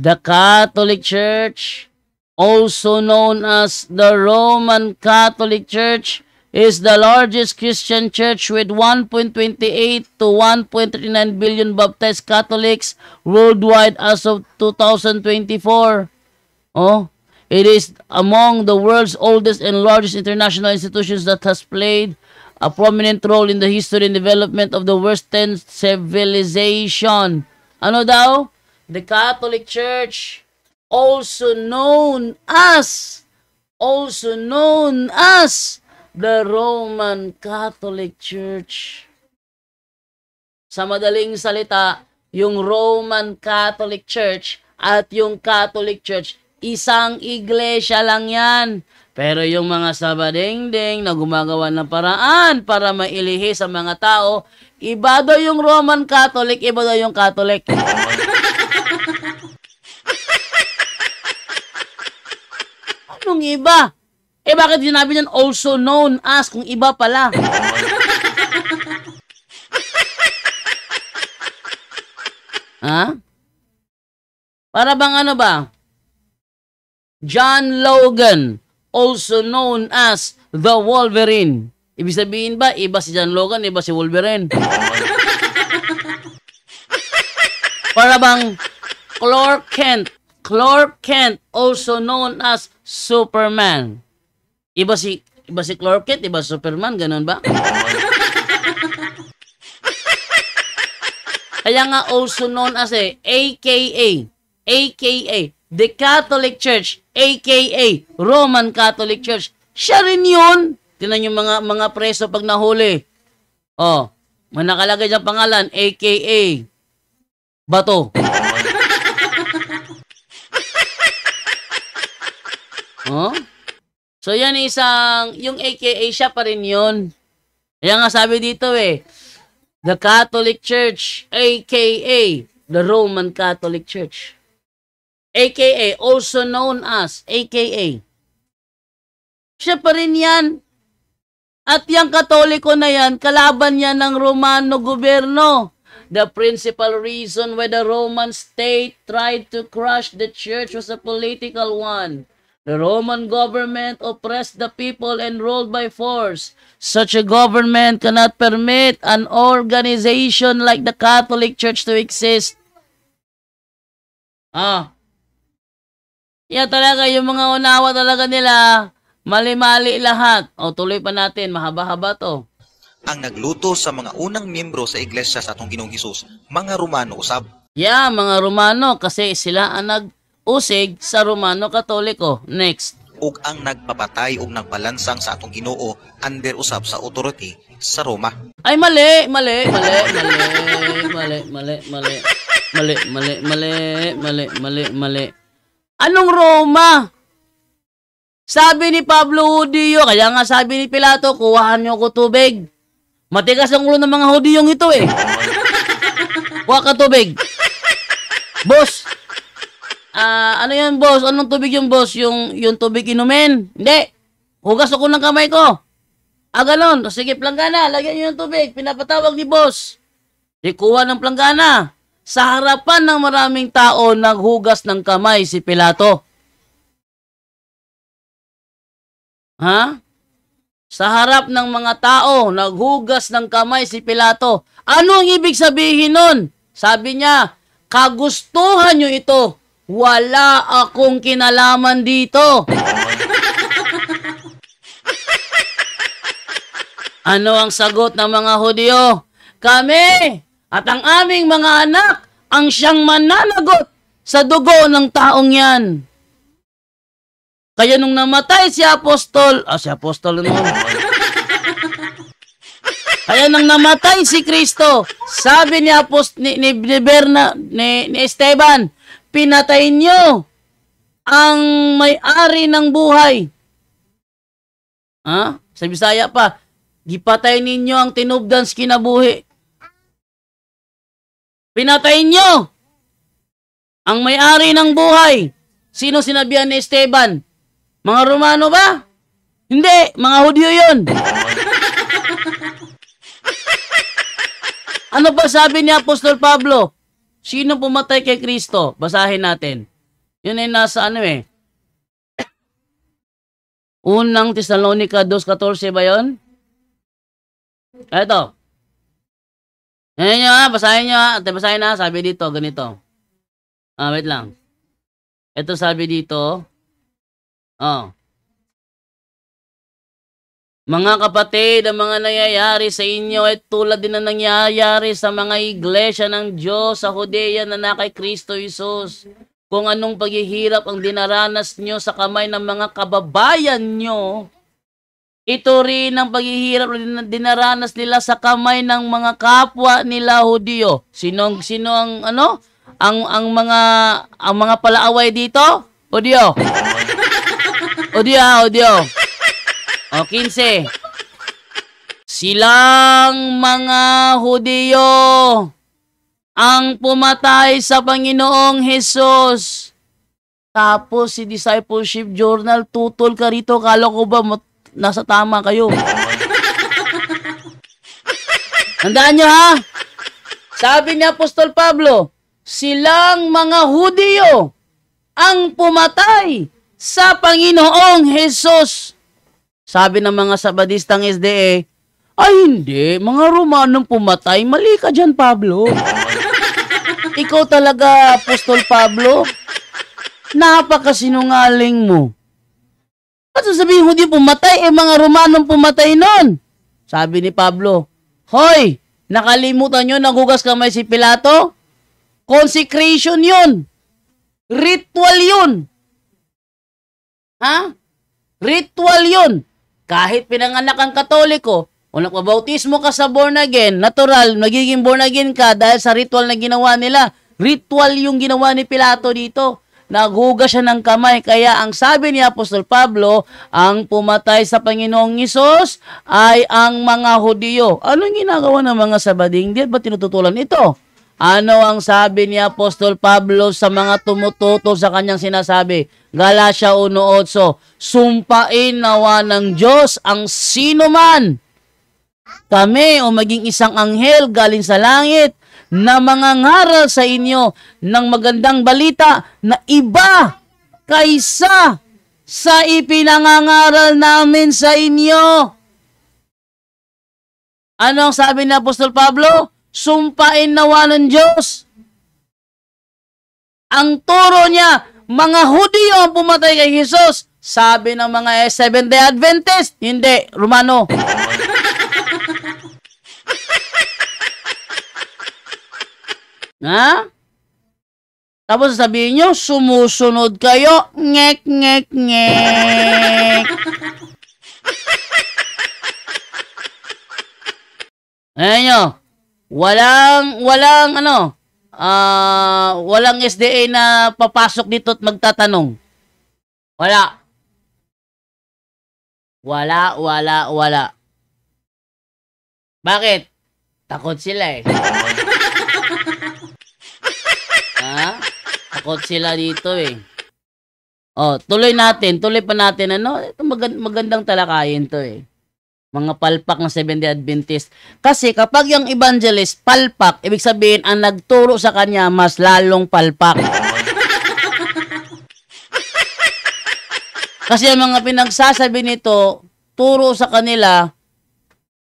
A: The Catholic Church, also known as the Roman Catholic Church, is the largest Christian church with 1.28 to 1.39 billion baptized Catholics worldwide as of 2024. It is among the world's oldest and largest international institutions that has played a prominent role in the history and development of the Western civilization. Ano daw? The Catholic Church, also known as the Roman Catholic Church. Sa madaling salita, yung Roman Catholic Church at yung Catholic Church, isang iglesia lang yan. Pero yung mga sabadingding na gumagawa ng paraan para mailihi sa mga tao, iba daw yung Roman Catholic, iba daw yung Catholic. Anong iba? Bakit sinabi niyan also known as kung iba pala? Para bang ano ba? John Logan, also known as the Wolverine. Ibig sabihin ba, iba si John Logan, iba si Wolverine? Para bang Clark Kent, also known as Superman. Iba si Clark Kent, iba si Superman, ganun ba? Kaya nga also known as AKA, the Catholic Church, AKA Roman Catholic Church. Siya rin yun. Tingnan yung mga preso pag nahuli. May nakalagay diyang pangalan, AKA Bato. So yan yung AKA siya pa rin yun. Kaya nga sabi dito The Catholic Church, aka the Roman Catholic Church. AKA, also known as AKA. Siya pa rin yan. At yung Katoliko na yan, kalaban yan ng Romano gobyerno. The principal reason why the Roman state tried to crush the church was a political one. The Roman government oppressed the people and ruled by force. Such a government cannot permit an organization like the Catholic Church to exist. Yan talaga, yung mga unawa talaga nila, mali-mali lahat. O, tuloy pa natin, mahaba-haba to.
B: Ang nagluto sa mga unang miyembro sa iglesia sa atong Ginoong Hesus, mga Romano usab.
A: Yeah, mga Romano, kasi sila ang nag-usig sa Romano Katoliko. Next.
B: Ug ang nagpapatay ug nagpalansang sa atong Ginoo under usab sa authority sa Roma.
A: Ay, mali. Anong Roma? Sabi ni Pablo Hudiyo, kaya nga sabi ni Pilato, kuhaan niyo ko tubig. Matigas ang ulo ng mga Hudiyong ito eh. Kuha ka tubig. Boss, ano yan boss? Anong tubig yung boss? Yung tubig inumin? Hindi. Hugas ako ng kamay ko. Ganon. Sige, planggana. Lagyan niyo yung tubig. Pinapatawag ni boss. Kuha ng planggana. Sa harapan ng maraming tao, naghugas ng kamay si Pilato. Sa harap ng mga tao, naghugas ng kamay si Pilato. Ano ang ibig sabihin nun? Sabi niya, kagustuhan nyo ito. Wala akong kinalaman dito. Ano ang sagot ng mga Hudyo? Kami at ang aming mga anak ang siyang mananagot sa dugo ng taong yan. Kaya nung namatay si Apostol, kaya nung namatay si Kristo, sabi ni Esteban, pinatay niyo ang may-ari ng buhay. Sa Bisaya pa, gipatay ninyo ang tinubdan sa kinabuhi. Pinatay niyo ang may-ari ng buhay. Sino sinabihan ni Esteban? Mga Romano ba? Hindi, mga Hudyo yun. Ano pa sabi ni Apostol Pablo? Sino pumatay kay Kristo? Basahin natin. Yun ay nasa Unang Tesalonica 2:14 ba yun? Eto. Ayan nyo basahin nyo basahin na, sabi dito, ganito. Wait lang. Ito sabi dito. Mga kapatid, ang mga nangyayari sa inyo ay tulad din na nangyayari sa mga iglesia ng Diyos sa Judea na kay Kristo Jesus. Kung anong paghihirap ang dinaranas nyo sa kamay ng mga kababayan nyo, ito rin ang paghihirap na dinaranas nila sa kamay ng mga kapwa nila Hudyo. Sino ang mga palaaway dito? Hudyo. Hudyo. 15. Silang mga Hudyo ang pumatay sa Panginoong Hesus. Tapos si Discipleship Journal, tutol ka rito. Kala ko ba nasa tama kayo? Tandaan nyo ha? Sabi ni Apostol Pablo, silang mga Hudyo ang pumatay sa Panginoong Hesus. Sabi ng mga Sabadistang SDA, ay hindi, mga Romanong pumatay. Mali ka dyan, Pablo. Ikaw talaga, Apostol Pablo. Napakasinungaling mo. At sasabihin Hudyo pumatay, mga Romanong pumatay nun. Sabi ni Pablo, hoy, nakalimutan nyo, naghugas kamay si Pilato? Consecration yun. Ritual yun. Ritual yun. Kahit pinanganak ang Katoliko, o nagpabautismo ka sa born again, natural, nagiging born again ka dahil sa ritual na ginawa nila. Ritual yung ginawa ni Pilato dito. naghugas siya ng kamay. Kaya ang sabi ni Apostol Pablo, ang pumatay sa Panginoong Hesus ay ang mga Hudyo. Anong ginagawa ng mga Sabading? Di ba tinututulan ito? Ano ang sabi ni Apostol Pablo sa mga tumututo sa kanyang sinasabi? Galatia 1:8, sumpain nawa ng Diyos ang sino man, kami o maging isang anghel galing sa langit, na mangangaral sa inyo ng magandang balita na iba kaysa sa ipinangangaral namin sa inyo. Ano ang sabi ni Apostol Pablo? Sumpain nawa ng Diyos. Ang turo niya, mga Hudyo ang pumatay kay Jesus. Sabi ng mga Seventh-day Adventist, hindi, Romano. Ha? Tapos sabihin nyo, sumusunod kayo, ngek, ngek, ngek. Ayan nyo, walang SDA na papasok dito at magtatanong. Wala. Bakit? Takot sila eh. Ha? Takot sila dito eh. Oh, tuloy pa natin ano? Ito magandang talakayin to eh. Mga palpak ng Seventh-day Adventist. Kasi kapag yung evangelist palpak, ibig sabihin ang nagturo sa kanya mas lalong palpak. Kasi ang mga pinagsasabi nito, turo sa kanila,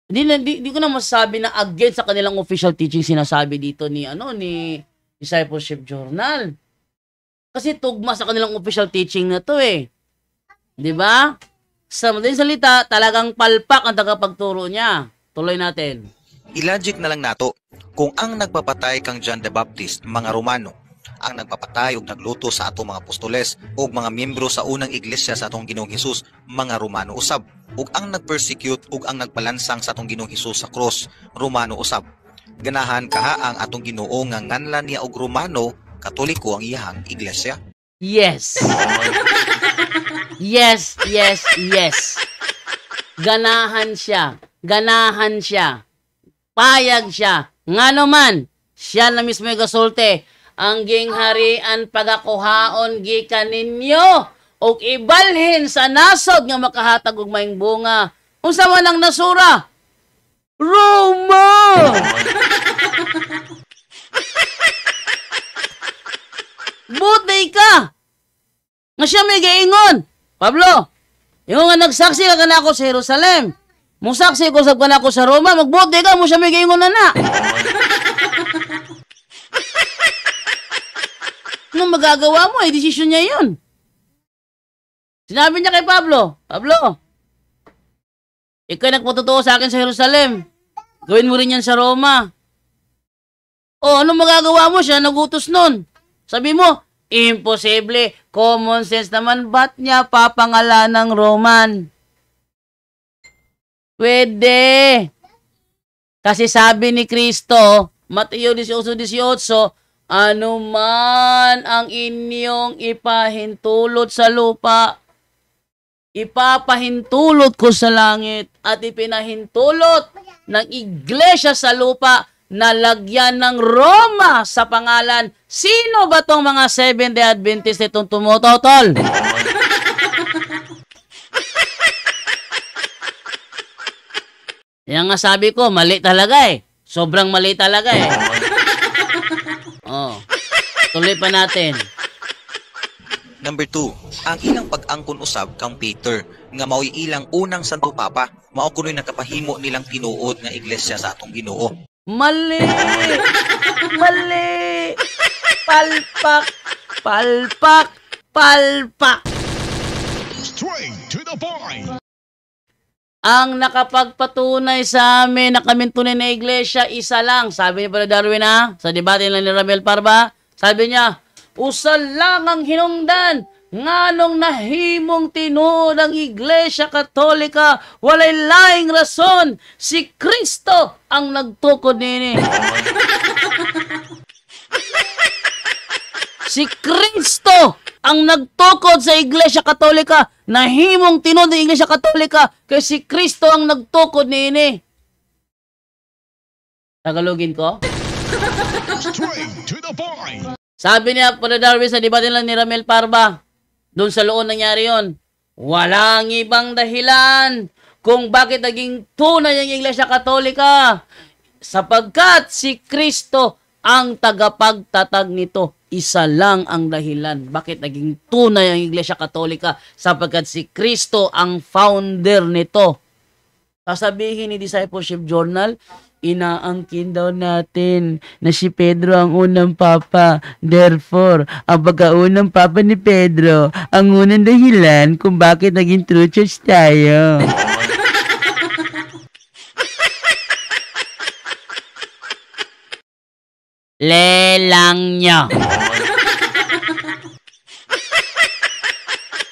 A: di ko na masasabi na against sa kanilang official teaching sinasabi dito ni Discipleship Journal. Kasi tugma sa kanilang official teaching na to eh. 'Di ba? Sa madaling salita, talagang palpak ang tagapagturo niya. Tuloy natin.
B: Ilogic na lang nato kung ang nagpapatay kang John the Baptist mga Romano, ang nagpapatay ug nagluto sa atong mga apostoles ug mga miyembro sa unang iglesia sa atong Ginoong Hesus mga Romano usab, ug ang nagpersecute ug ang nagpalansang sa atong Ginoong Hesus sa cross Romano usab. Ganahan kaha ang atong Ginoo nga nganlan niya og Romano, Katoliko ang iyahang iglesia.
A: Yes. Yes. Ganahan siya. Payag siya. Ngano man, siya na mismo yung gasulti. Ang gingharian pagakuhaon gikan ninyo og ibalhin sa nasod nga makahatag og maayong bunga. Unsa man ang nasura? Roma! Buti ka! Nga siya may gaingon. Pablo, yung nga nagsaksi ka na ako sa Jerusalem. Musaksi ko sa ako sa Roma, magbuti ka mo siya may gaingon na. Anong magagawa mo? Desisyon niya yun. Sinabi niya kay Pablo, ikaw nagpatutuo sa akin sa Jerusalem. Gawin mo rin yan sa Roma. O, anong magagawa mo? Siya nagutos nun. Sabi mo, imposible. Common sense naman, ba't niya papangalan ng Roman? Pwede. Kasi sabi ni Kristo, Mateo 18:18, ano man ang inyong ipahintulot sa lupa, ipapahintulot ko sa langit, at ipinahintulot ng iglesia sa lupa na lagyan ng Roma sa pangalan. Sino ba tong mga Seventh-day Adventist itong tumutotol? Yan nga sabi ko, mali talaga eh. Sobrang mali talaga eh. Oh. Tuloy pa natin.
B: Number 2, ang ilang pag-angkon usab kang Peter nga mao'y ilang unang Santo Papa, mao kuno'y nakapahimo nilang tinuod nga iglesia sa atong Ginoo.
A: Mali! Mali! Palpak!
D: Straight to the point.
A: Ang nakapagpatunay sa amin na kaming tunay na iglesia, isa lang. Sabi ni Brother Darwin sa debate lang ni Ramel Parba, sabi niya, usal lang ang hinungdan, nganong nahimong tinuod ang Iglesia Katolika, walay laing rason, si Kristo ang nagtukod nini. Si Kristo ang nagtukod sa Iglesia Katolika, nahimong tinod ng Iglesia Katolika, kay si Kristo ang nagtukod niini. Tagalogin ko?
D: Straight to the point.
A: Sabi niya, Brother Darwin, sa debate lang ni Ramel Parba, doon sa Loon nangyari yon. Walang ibang dahilan kung bakit naging tunay ang Iglesia Katolika. Sapagkat si Kristo ang tagapagtatag nito. Isa lang ang dahilan bakit naging tunay ang Iglesia Katolika. Sapagkat si Kristo ang founder nito. Sasabihin ni Discipleship Journal, inaangkin daw natin na si Pedro ang unang papa. Therefore, ang pagkaunang papa ni Pedro, ang unang dahilan kung bakit naging true church tayo. Lelang nyo.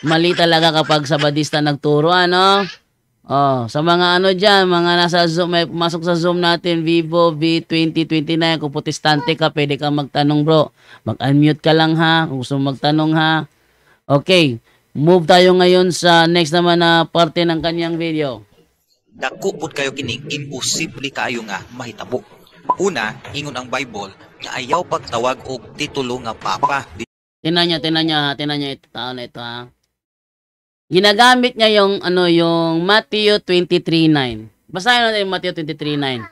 A: Mali talaga kapag sabadista nagturo, ano? Oh, sa mga ano dyan, mga nasa Zoom, may pumasok sa Zoom natin, Vivo V2029, kung protestante ka, pwede kang magtanong bro. Mag-unmute ka lang ha, kung gusto mo magtanong ha. Okay, move tayo ngayon sa next naman na parte ng kanyang video.
B: Dako pud kayo kining imposible kayo nga mahitabo. Una, ingon ang Bible nga ayaw pagtawag og titulo nga papa.
A: Tinan niya ito, tao na ito ha. Ginagamit niya yung yung Matthew 23:9. Basahin natin yung Matthew 23:9.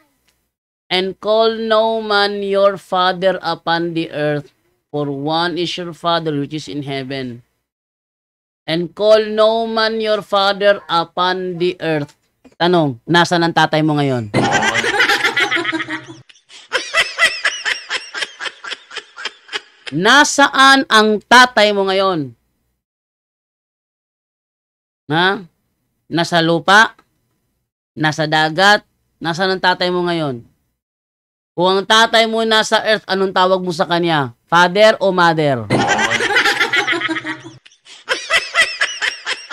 A: And call no man your father upon the earth, for one is your Father which is in heaven. And call no man your father upon the earth. Tanong, nasaan ang tatay mo ngayon? Nasaan ang tatay mo ngayon? Ha? Nasa lupa? Nasa dagat? Nasaan ang tatay mo ngayon? Kung ang tatay mo nasa earth, anong tawag mo sa kanya? Father o mother?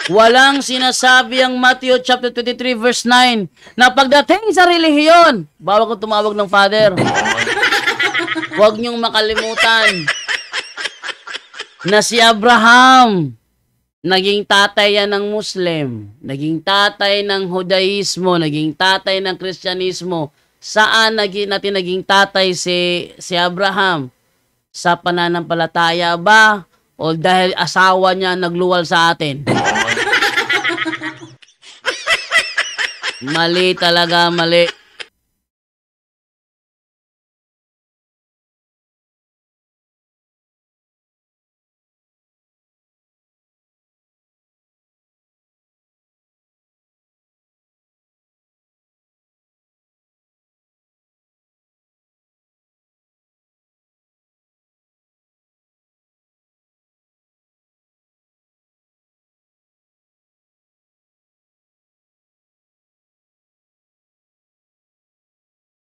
A: Walang sinasabi ang Matthew chapter 23 verse 9 na pagdating sa relihiyon, bawal kong tumawag ng father. Huwag niyong makalimutan na si Abraham, naging tatay yan ng Muslim, naging tatay ng Judaismo, naging tatay ng Kristyanismo. Saan natin naging tatay si Abraham? Sa pananampalataya ba? O dahil asawa niya nagluwal sa atin? Mali talaga, mali.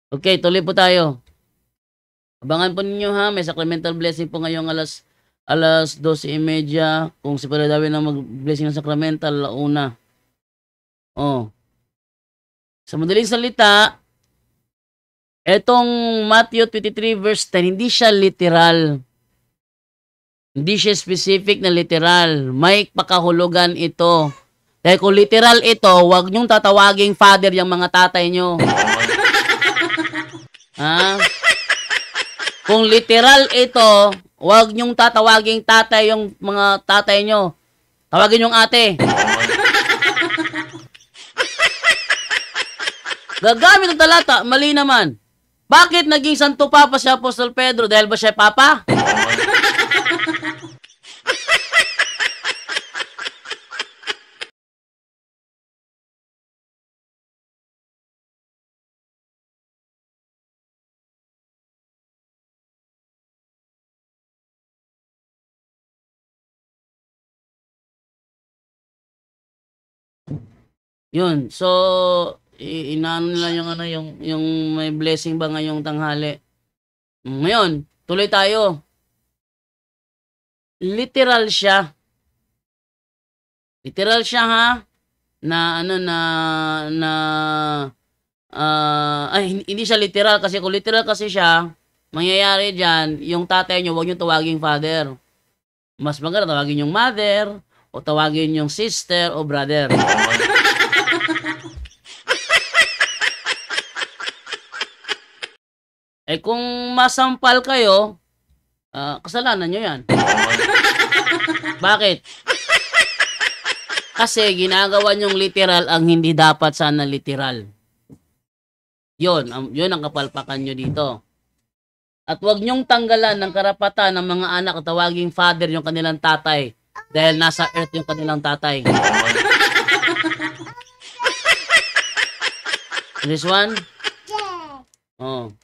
A: Okay, tuloy po tayo. Abangan po ninyo ha, may sacramental blessing po ngayong alas 12:30. Kung si Padre Darwin ang mag-blessing ng sacramental, launa. Oh. Sa madaling salita, etong Matthew 23 verse 10, hindi siya literal. Hindi siya specific na literal. May pakahulugan ito. Kaya kung literal ito, huwag niyong tatawaging father yung mga tatay nyo. Ha? Kung literal ito, huwag niyong tatawaging tatay yung mga tatay nyo. Tawagin yung ate. Gagamit ng talata, mali naman. Bakit naging Santo Papa si Apostol Pedro? Dahil ba siya Papa? Yun. So, inaano nila yung may blessing ba ngayong tanghali. Ngayon, tuloy tayo. Literal siya. Literal siya ha. Hindi siya literal kasi kung literal kasi siya, mangyayari dyan, yung tatay nyo, huwag nyo tawaging father. Mas maganda tawagin yung mother, o tawagin yung sister o brother. Eh kung masampal kayo, kasalanan nyo yan. Bakit? Kasi ginagawa nyong literal ang hindi dapat sana literal. Yun ang kapalpakan nyo dito. At huwag nyong tanggalan ng karapatan ng mga anak at tawaging father yung kanilang tatay dahil nasa earth yung kanilang tatay. This one? Oh.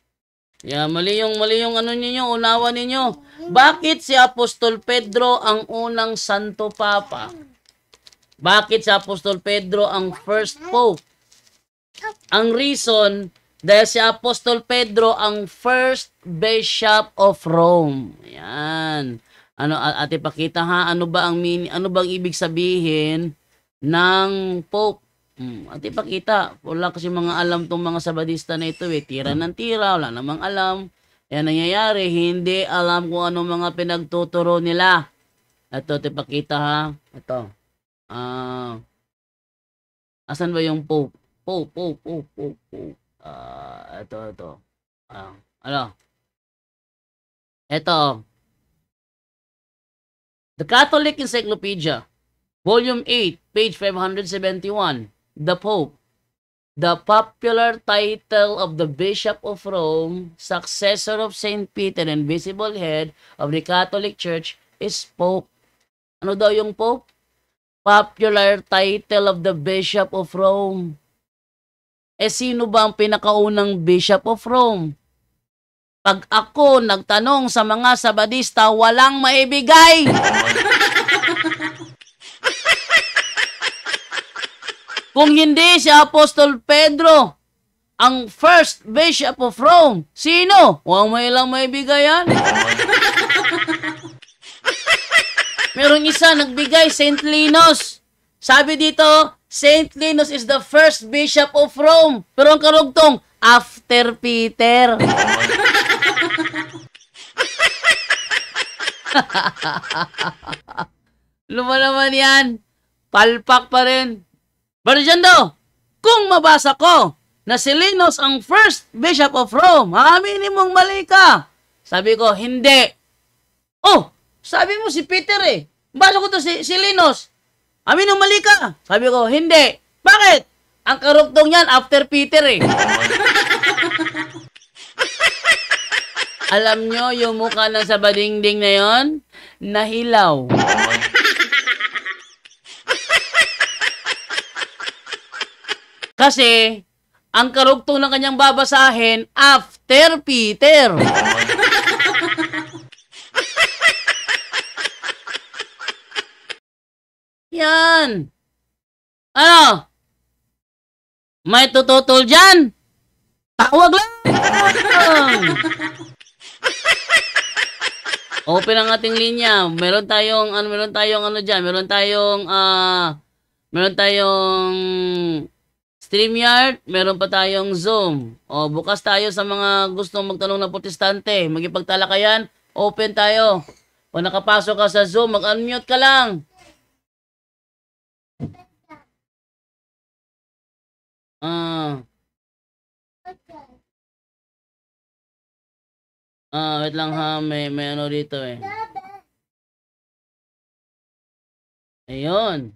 A: Yeah, mali yung ano ninyo, unawa ninyo. Bakit si Apostol Pedro ang unang Santo Papa? Bakit si Apostol Pedro ang first Pope? Ang reason, dahil si Apostol Pedro ang first Bishop of Rome. Ayan. Ate pakita ha, ano bang ibig sabihin ng Pope? Ate pakita. Wala kasi mga alam tong mga Sabadista na ito eh. Tira ng tira, wala namang alam. Yan nangyayari, hindi alam kung ano mga pinagtuturo nila. Ito, ate pakita ha. Ito. Asan ba yung Pope? Pope. Ito. Ano? Ito. The Catholic Encyclopedia, Volume 8, page 571. The Pope. The popular title of the Bishop of Rome, successor of Saint Peter and visible head of the Catholic Church, is Pope. Ano daw yung Pope? Popular title of the Bishop of Rome. Eh sino ba ang pinakaunang Bishop of Rome? Pag ako nagtanong sa mga Sabadista, walang maibigay. Kung hindi si Apostol Pedro ang first Bishop of Rome, sino? Walang may lang maibigay yan. Merong isa nagbigay, Saint Linus. Sabi dito, Saint Linus is the first Bishop of Rome. Pero ang karugtong, after Peter. Luma naman yan. Palpak pa rin. Barjando, kung mabasa ko na si Linus ang first Bishop of Rome, aminin mong mali ka. Sabi ko, hindi. Oh, sabi mo si Peter eh. Basa ko to si Linus. Amin ang mali ka. Sabi ko, hindi. Bakit? Ang karugtong yan, after Peter eh. Alam nyo, yung mukha ng sabadingding na yon, nahilaw. Kasi, ang karugtong ng kanyang babasahin, after Peter. Yan. Ano? May tututol dyan? Tawag lang. Open ang ating linya. Meron tayong StreamYard, meron pa tayong Zoom. O, bukas tayo sa mga gustong magtanong na protestante. Magipagtalakayan, open tayo. Kung nakapasok ka sa Zoom, mag-unmute ka lang. Wait lang ha, may ano dito eh. Ayun.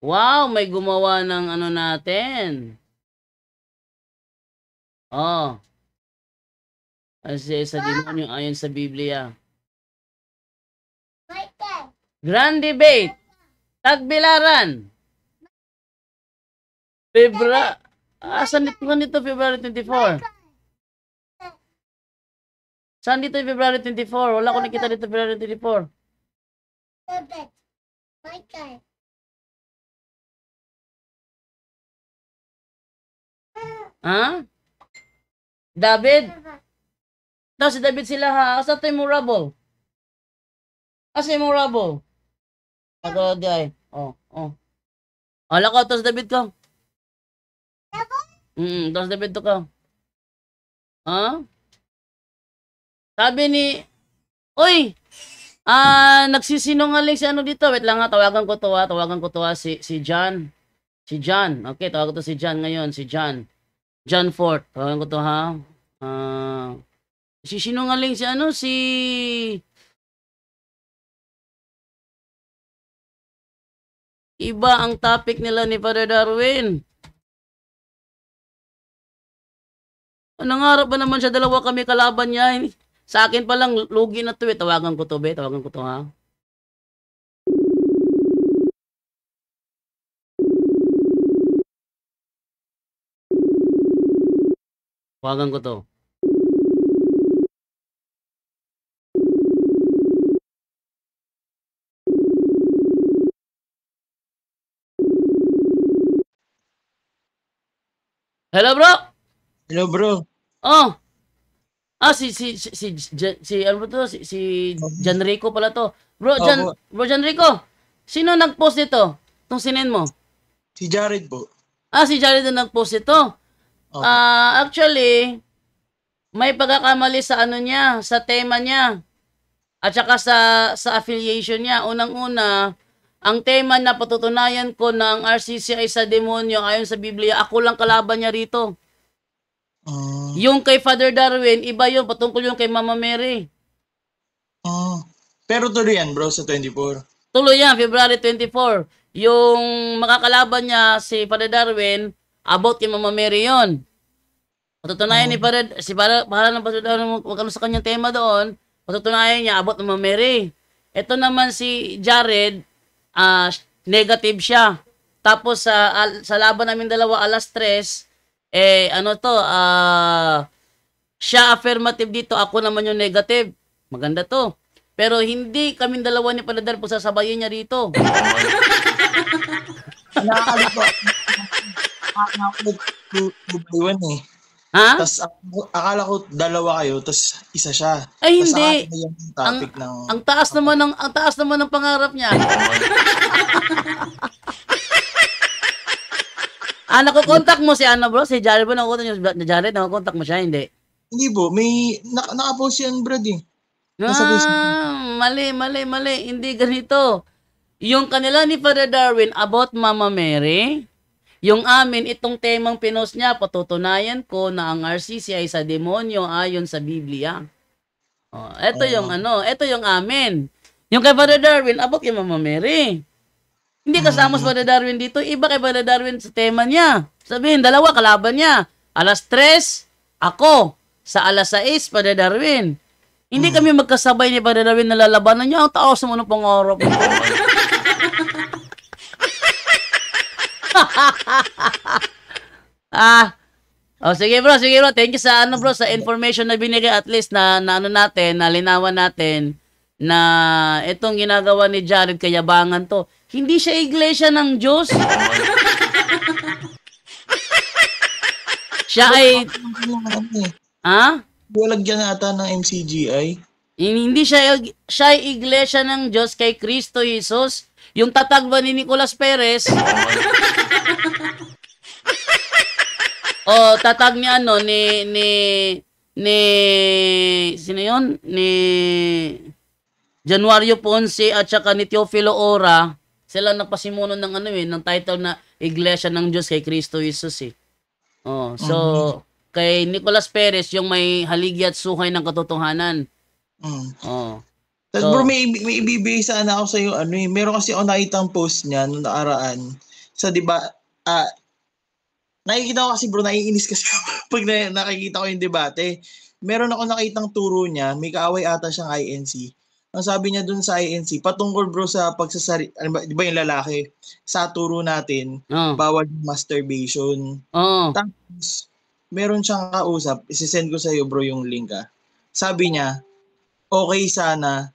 A: Wow, may gumawa ng ano natin. Oh. Kasi sa demonyo ayon sa Biblia. Grand debate. Tagbilaran. Saan dito February 24? Saan dito February 24? Wala ko nakita dito February 24. Ha? David? Si David sila ha. Asa tayo mo rubble? Asa mo rubble? Ako di ay. Oh. Wala ko, tos David ko. Tos David to ka. Ha? Sabi ni, Oy, nagsisinungaling si ano dito. Wait lang ha, tawagan ko to si John. Si John. Okay, tawagan ko to si John ngayon, si John. John Fort. Tawagan ko to ha. Sisinungaling si ano, si... Iba ang topic nila ni Father Darwin. Nangarap ba naman siya, dalawa kami kalaban niya. Sa akin pa lang, lugi na to eh. Tawagan ko to, be. Tawagan ko to, ha. Tawagan ko to. Hello, bro.
E: Hello, bro.
A: Oh. Ano ba to? Si John Rico pala to. Bro John Rico. Sino nag-post nito? Itong sinin mo?
E: Si Jared po.
A: Si Jared na nag-post ito. Actually, may pagkakamali sa ano niya, sa tema niya. At saka sa affiliation niya. Unang-una, ang tema na patutunayan ko ng RCC ay sa demonyo ayon sa Biblia, ako lang kalaban niya rito. Yung kay Father Darwin, iba yun, patungkol yung kay Mama Mary.
E: Pero tuloy yan, bro, sa 24.
A: Tuloy yan, February 24. Yung makakalaban niya, si Father Darwin, about kay Mama Mary yun. Patutunayan ni Father, para ng Father Darwin, wag sa kanyang tema doon, patutunayan niya, about Mama Mary. Ito naman si Jared, negative siya. Tapos sa laban namin dalawa, alas 3, siya affirmative dito, ako naman yung negative. Maganda to. Pero hindi kaming dalawa ni Paladar po sasabayin niya rito.
E: Nakakalito. Iwan eh.
A: Ha?
E: Tapos akala ko dalawa kayo, tapos isa siya.
A: Ay,
E: tas
A: hindi.
E: yung topic ng...
A: Ang taas naman ng pangarap niya. Nakukontak mo si ano, bro? Si Jared ba? Nakukontak niyo si Jared? Nakukontak mo siya? Hindi.
E: Hindi po, may nakapost yan, Brad eh. Nasa
A: Mali. Hindi ganito. Yung kanila ni Father Darwin about Mama Mary, yung amin, itong temang pinost niya, patutunayan ko na ang RCC ay sa demonyo ayon sa Biblia. Ito yung amin. Yung kay Father Darwin, about kay Mama Mary. Hindi kasama si Father Darwin dito, iba kay Father Darwin sa tema niya. Sabihin, dalawa kalaban niya. Alas 3, ako. Sa alas 6, Father Darwin. Hindi kami magkasabay ni Father Darwin na lalabanan niya. Ang taos mo ng pangarap. Sige bro. Thank you sa sa information na binigay, at least na nalinawan natin na itong ginagawa ni Jared, kayabangan to. Hindi siya iglesia ng Diyos. Siya ay
E: Walagyan ata ng MCGI.
A: Hindi siya ay iglesia ng Diyos kay Kristo Jesus. Yung tatag ba ni Nicolas Perez? Tatag ni sino yun? Ni Januario Ponce at saka ni Teofilo Ora. Sila nagpasimuno ng ng title na Iglesia ng Diyos kay Kristo Jesus eh. Kay Nicolas Perez yung may haligi at suhay ng katotohanan.
E: Tapos bro, may ibibigay sana ako sa iyo meron kasi ako nakitang post niya noong nakaraan. So 'di ba, nakikita ko kasi bro, naiinis kasi pag nakikita ko yung debate. Meron ako nakitang turo niya, may kaaway ata siyang INC. Ang sabi niya dun sa INC, patungkol bro sa pagsasari, di ba yung lalaki, sa turo natin, bawal masturbation. Tapos, meron siyang kausap, isisend ko sa iyo bro yung link Sabi niya, okay sana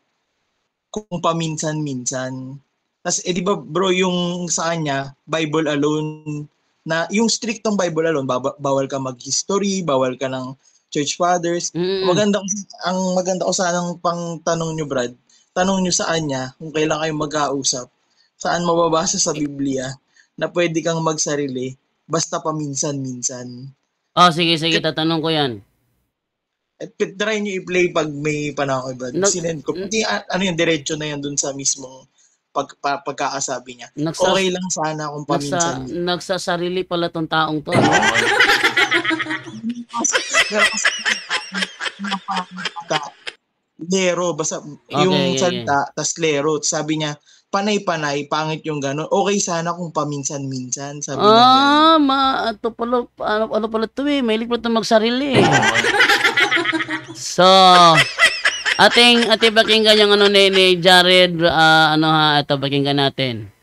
E: kung paminsan-minsan. Tapos, di ba bro, yung sa kanya, Bible alone, na yung striktong Bible alone, bawal ka mag-history, bawal ka ng church fathers. Ang maganda ko sanang pang tanong nyo, Brad. Tanong nyo sa kanya kung kailan kayo mag-ausap. Saan mababasa sa Biblia na pwede kang magsarili basta paminsan-minsan.
A: Sige, tatanong ko yan.
E: At try nyo i-play pag may panahon, Brad. Sinend ko. Pati ano yun, diretso na yan dun sa mismong pagkakasabi niya. Okay lang sana kung paminsan.
A: Nagsasarili pala tong taong to. Ano?
E: Lero, basta yung salita, tas lero. Sabi niya, panay-panay, pangit yung gano'n. Okay sana kung paminsan-minsan. Sabi niya
A: ito pala, ano pala ito eh. Mahilig pala ito magsarili. So, ating pakinggan yung ano ni Jared, ito pakinggan natin.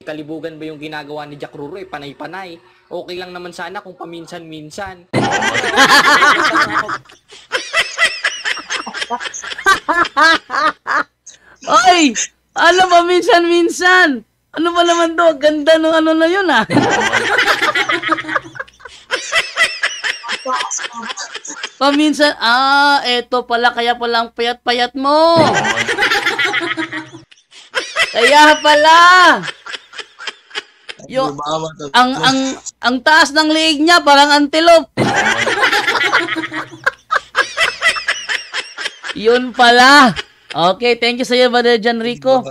F: Kalibugan ba yung ginagawa ni Jack Ruro panay-panay? Okay lang naman sana kung paminsan-minsan.
A: Oy! Ano ba minsan-minsan? Ano ba naman to? Ganda nung ano na yun Paminsan, eto pala, kaya pala ang payat-payat mo. Kaya pala. Ang taas ng liig niya, parang antelope. Yun pala. Okay, thank you sa iyo, Brother John Rico.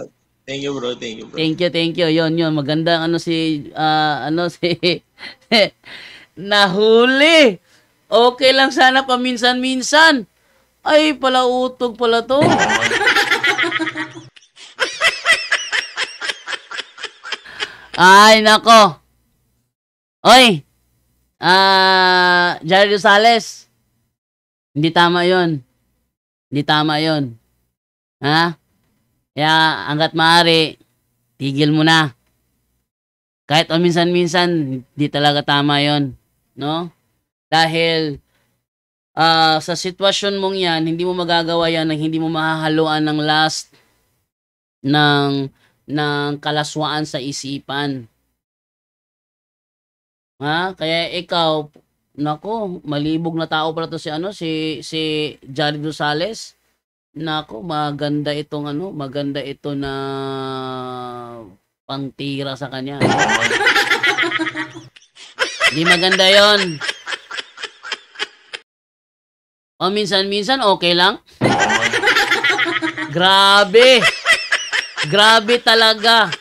E: Thank you, bro. Thank you, bro.
A: Thank you. Yun. Maganda si nahuli. Okay lang sana paminsan-minsan. Ay, pala utog pala to. Ay, nako. Oy. Jared Rosales. Hindi tama 'yon. Ha? Kaya hangga't maaari, tigil mo na. Kahit minsan-minsan, di talaga tama 'yon, no? Dahil sa sitwasyon mong 'yan, hindi mo magagawa 'yan nang hindi mo mahahaluan ng lust ng kalaswaan sa isipan. Ha? Kaya ikaw, nako, malibog na tao pala to si Jared Rosales. Nako, maganda ito na pangtira sa kanya. Hindi maganda 'yon. O minsan-minsan okay lang. Grabe talaga.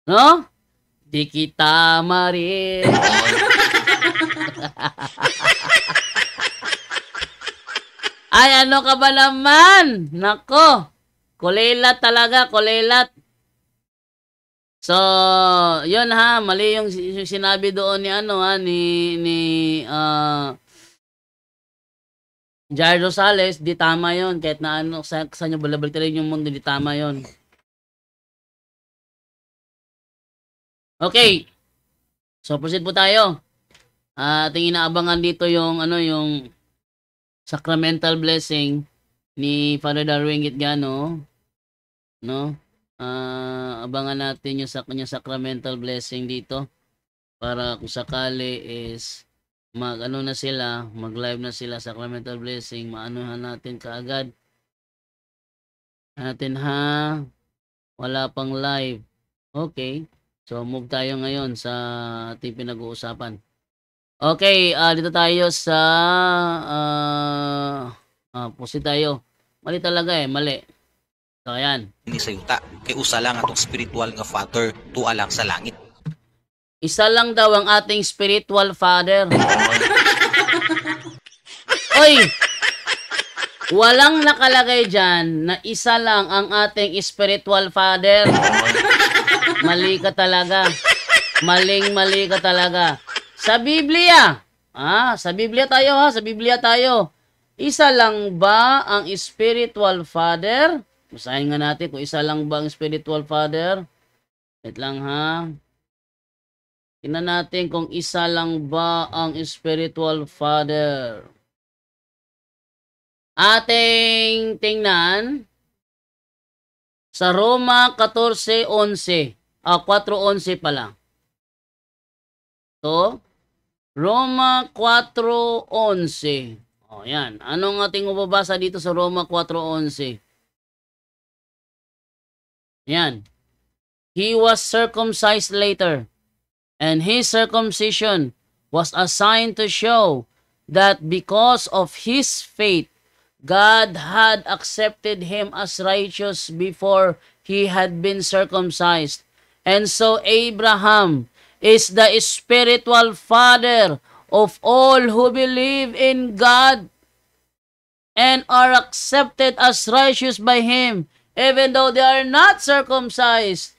A: No? Di kita marin. Ay, ano ka ba naman? Nako. Kulelat talaga, kulelat. So, yun ha, mali yung sinabi doon ni Jared Rosales, di tama yon. Kahit na sa nyo balabalik talaga yung mundo, di tama yon. Okay. So, proceed po tayo. Ating inaabangan dito yung sacramental blessing ni Father Darwin Gitgano, no? Abangan natin yung kanyang sacramental blessing dito para kung sakali is mag-live na sila sacramental blessing, maanuhan natin kaagad. Wala pang live. Okay. So move tayo ngayon sa ating pinag-uusapan. Okay, dito tayo sa pusi tayo. Mali talaga mali. So ayan.
B: Ini sa yuta, kay usa lang atong spiritual nga father tuwa lang sa langit.
A: Isa lang daw ang ating spiritual father. Oy! Walang nakalagay dyan na isa lang ang ating spiritual father. Mali ka talaga. Mali ka talaga. Sa Biblia. Sa Biblia tayo. Isa lang ba ang spiritual father? Basahin nga natin kung isa lang ba ang spiritual father. Wait lang ha. Tingnan natin kung isa lang ba ang spiritual father. Ating tingnan sa Roma 14:11. 4:11 pala. To Roma 4:11. Yan. Anong ating mababasa dito sa Roma 4:11? Yan. He was circumcised later, and his circumcision was a sign to show that because of his faith, God had accepted him as righteous before he had been circumcised. And so Abraham is the spiritual father of all who believe in God and are accepted as righteous by him, even though they are not circumcised.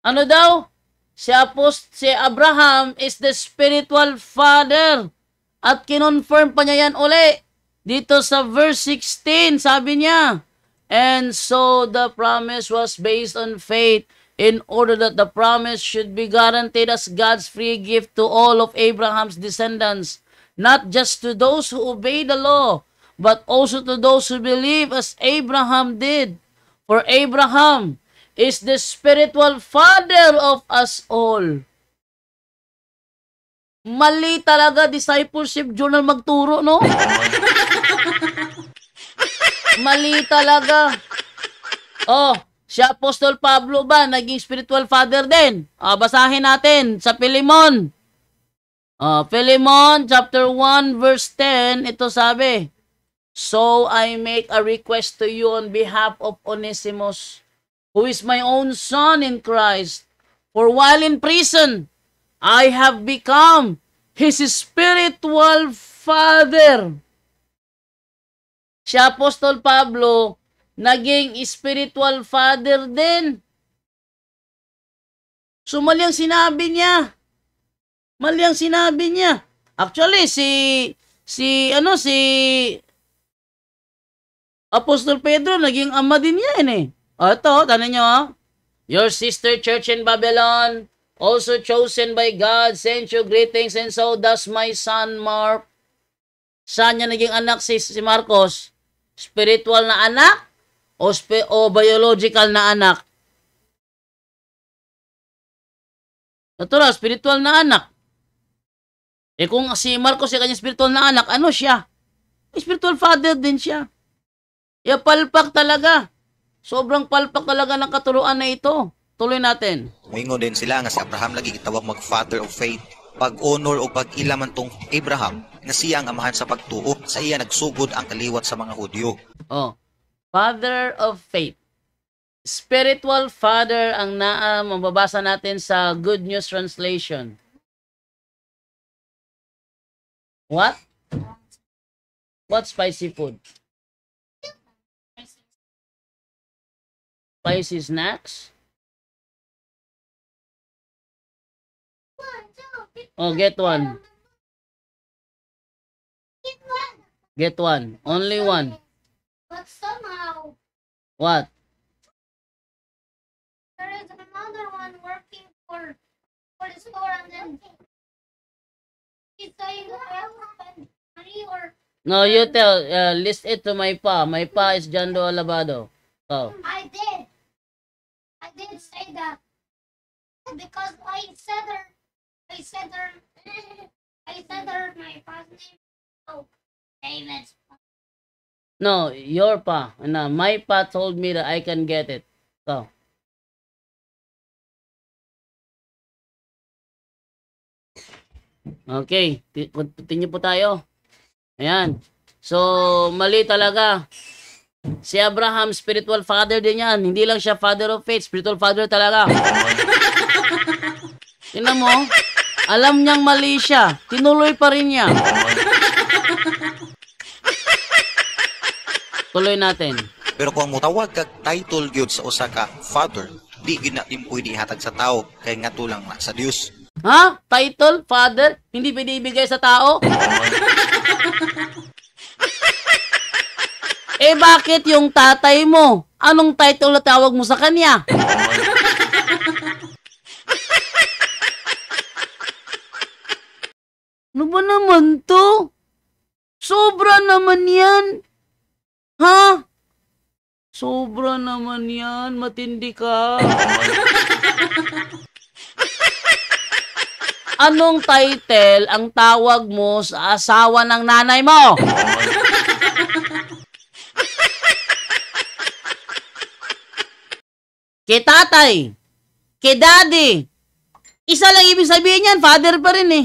A: Ano daw? Si Abraham is the spiritual father. At kinonfirm pa niya yan uli. Dito sa verse 16, sabi niya, and so the promise was based on faith in order that the promise should be guaranteed as God's free gift to all of Abraham's descendants, not just to those who obey the law, but also to those who believe as Abraham did. For Abraham is the spiritual father of us all. Mali talaga, discipleship journal magturo, no? Mali talaga. Oh, si Apostol Pablo ba, naging spiritual father din? Basahin natin sa Philemon. Philemon chapter 1 verse 10, ito sabi, so I make a request to you on behalf of Onesimus, who is my own son in Christ, for while in prison, I have become his spiritual father. Si Apostol Pablo, naging spiritual father din. So mali ang sinabi niya. Mali ang sinabi niya. Actually, si Apostol Pedro, naging ama din yan eh. Ito, tanan nyo, your sister church in Babylon, also chosen by God, send you greetings, and so does my son Mark. Saan niya naging anak si Marcos? Spiritual na anak o biological na anak? Natural, spiritual na anak. Eh kung si Marcos yung kanyang spiritual na anak, ano siya? Spiritual father din siya. Palpak talaga. Sobrang palpak talaga ng katuruan na ito. Tuloy natin.
B: Moingon din sila nga si Abraham lagi gitawag mag-father of faith. Pag-honor o pag-ilaman tong Abraham na siya ang amahan sa pagtuo, sa iya nagsugod ang kaliwat sa mga Hudyo.
A: Father of faith. Spiritual father ang mababasa natin sa Good News Translation. What? What spicy food? Spicy snacks? Get one. Get one. Only one.
G: But somehow,
A: What?
G: there is another one working for the store, and then he's saying, I have to spend money or...
A: No, you tell. List it to my pa. My pa is Jando Alabado. Oh.
G: I did say that because I said her my first name. Oh, David.
A: No, your pa. No, my pa told me that I can get it. So. Okay, continue po tayo. Ayan. So, mali talaga. Si Abraham, spiritual father din yan. Hindi lang siya father of faith, spiritual father talaga. Tingnan mo, alam niyang mali siya. Tinuloy pa rin niya. Tuloy natin.
B: Pero kung mutawag kag title gyud sa usa ka father, di gyud na din pwede ihatag sa tao kay ngadto lang na sa Dios.
A: Ha? Title, father? Hindi pwede ibigay sa tao? Bakit yung tatay mo? Anong title na tawag mo sa kanya? Ano ba naman to? Sobra naman yan. Ha? Sobra naman yan. Matindi ka. Anong title ang tawag mo sa asawa ng nanay mo? Kay tatay, kay daddy. Isa lang ibig sabihin yan, father pa rin eh.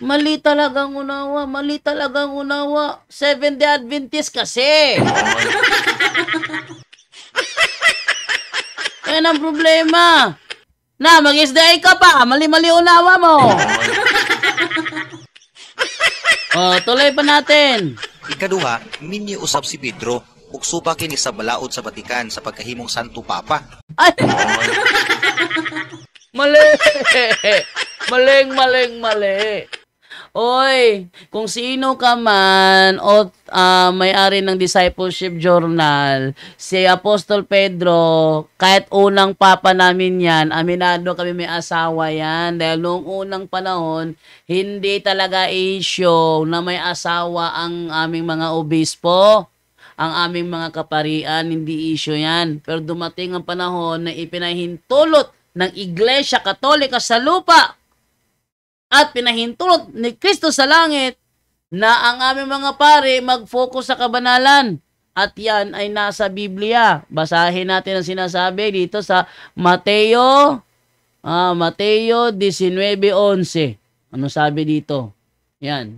A: Mali talagang unawa, mali talagang unawa. Seventh-day Adventist kasi. Yan ang problema. Na, mag-SDI ka pa. Mali-mali unawa mo. Tuloy pa natin.
B: Ikaduha, minyo usab si Pedro ug suba kini sa balaod sa Batikan sa pagkahimong Santo Papa.
A: Ay! Mali! Mali. Oy, kung sino ka man o may-ari ng Discipleship Journal, si Apostol Pedro, kahit unang papa namin yan, aminado kami may asawa yan. Dahil noong unang panahon, hindi talaga issue na may asawa ang aming mga obispo, ang aming mga kaparian, hindi issue yan. Pero dumating ang panahon na ipinahintulot ng Iglesia Katolika sa lupa at pinahintulot ni Kristo sa langit na ang aming mga pare mag-focus sa kabanalan. At yan ay nasa Biblia. Basahin natin ang sinasabi dito sa Mateo 19:11. Ano sabi dito? Yan.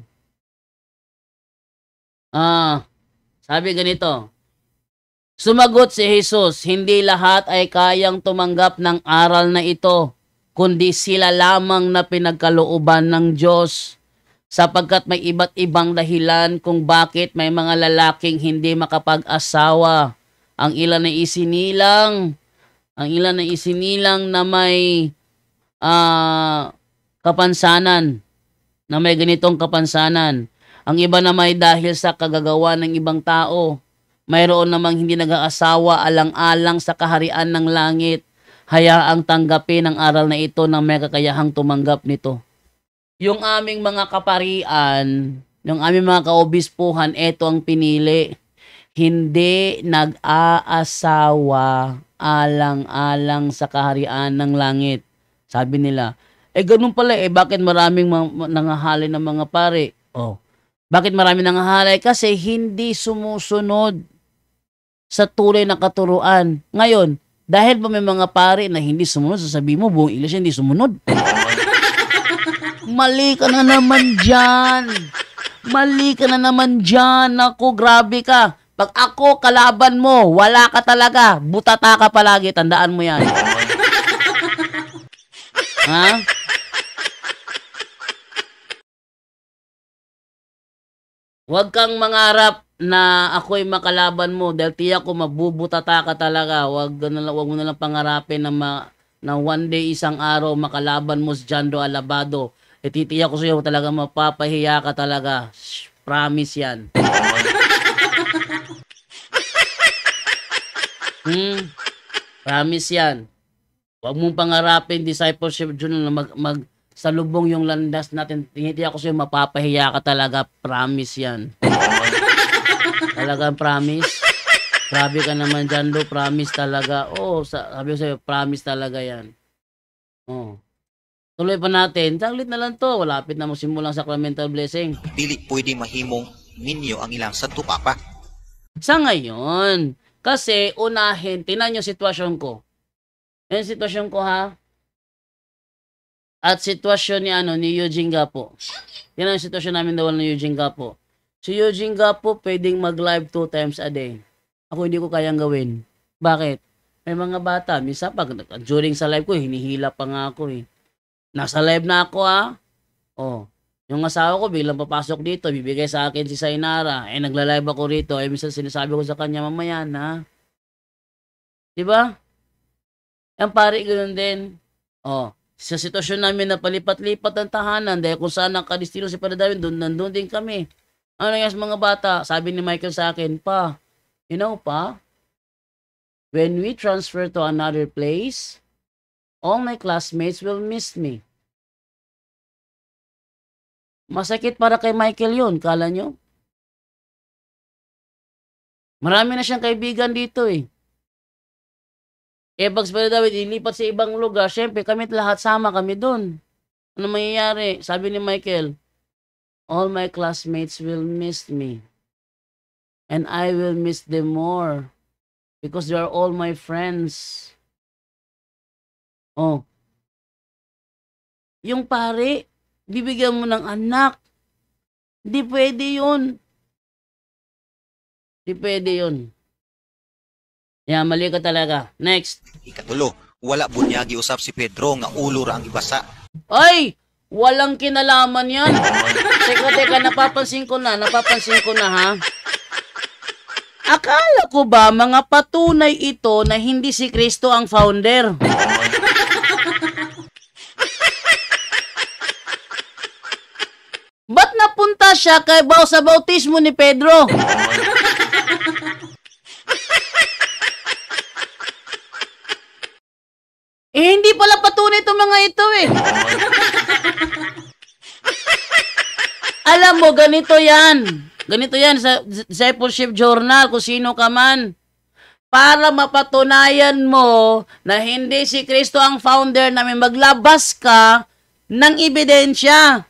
A: Sabi ganito. Sumagot si Jesus, hindi lahat ay kayang tumanggap ng aral na ito, kundi sila lamang na pinagkalooban ng Diyos. Sapagkat may iba't ibang dahilan kung bakit may mga lalaking hindi makapag-asawa. Ang ilan ay isinilang na may kapansanan, na may ganitong kapansanan. Ang iba na may dahil sa kagagawa ng ibang tao. Mayroon namang hindi nag-aasawa alang-alang sa kaharian ng langit. Hayaang tanggapin ang aral na ito ng may kakayahang tumanggap nito. Yung aming mga kaparian, yung aming mga kaobispuhan, ito ang pinili. Hindi nag-aasawa alang-alang sa kaharian ng langit. Sabi nila, ganun pala bakit maraming nangahalay ng mga pare? Bakit maraming nangahalay? Kasi hindi sumusunod sa tunay na katuruan. Ngayon, dahil ba may mga pare na hindi sumunod, sasabihin mo, buong iglesia hindi sumunod. Mali ka na naman dyan. Naku, grabe ka. Pag ako kalaban mo, wala ka talaga. Butata ka palagi. Tandaan mo yan. Ha? Huwag kang mangarap na ako'y makalaban mo dahil tiyak ko mabubutata ka talaga. Huwag mo na lang pangarapin na one day, isang araw, makalaban mo si Jando Alabado. Titiyak ko sa'yo talaga mapapahiya ka talaga. Promise yan. Promise yan. Huwag mong pangarapin, Discipleship Journal, na salubong yung landas natin. Titiyak ko sa'yo mapapahiya ka talaga. Promise yan. Talagang promise. Grabe ka naman dyan, Lo. Promise talaga. Sabi ko sa'yo, promise talaga yan. Tuloy pa natin. Saglit na lang to. Walapit na magsimulang sacramental blessing.
B: Dili pwede mahimong minyo ang ilang Santo Papa.
A: Sa ngayon, kasi unahin, tinan yung sitwasyon ko. Yung sitwasyon ko, ha? At sitwasyon ni Eugene Gapo. Yan ang sitwasyon namin dawal ni Eugene Gapo. Si Eugene Gapo pwedeng mag-live 2 times a day. Ako hindi ko kayang gawin. Bakit? May mga bata. Minsan pag during sa live ko, hinihila pa nga ako eh. Nasa live na ako ha. Yung asawa ko biglang papasok dito. Bibigay sa akin si Sainara. Nagla-live ako rito. Minsan sinasabi ko sa kanya, mamaya na. Diba? Ang pare ganoon din. Sa sitwasyon namin na palipat-lipat ang tahanan dahil kung saan nakadistino si Padre Darwin, nandun din kami. Ano yung mga bata? Sabi ni Michael sa akin, Pa, when we transfer to another place, all my classmates will miss me. Masakit para kay Michael yun, kala nyo? Marami na siyang kaibigan dito eh. Pag si Padre David ilipat sa ibang lugar, syempre kami lahat sama kami doon. Ano mangyayari? Sabi ni Michael, all my classmates will miss me. And I will miss them more. Because they are all my friends. Yung pare, bibigyan mo ng anak. Hindi pwede yun. Hindi pwede yun. Yeah, mali ka talaga. Next.
B: Ikatulo, wala bunyagi usap si Pedro nga ulo ra ang ibasa.
A: Ay! Walang kinalaman yan. Teka, napapansin ko na ha. Akala ko ba mga patunay ito na hindi si Kristo ang founder? Ba't napunta siya sa bautismo ni Pedro? Hindi pala patunay itong mga ito eh. Alam mo, ganito yan. Ganito yan sa Discipleship Journal, kung sino ka man. Para mapatunayan mo na hindi si Kristo ang founder namin, maglabas ka ng ebidensya.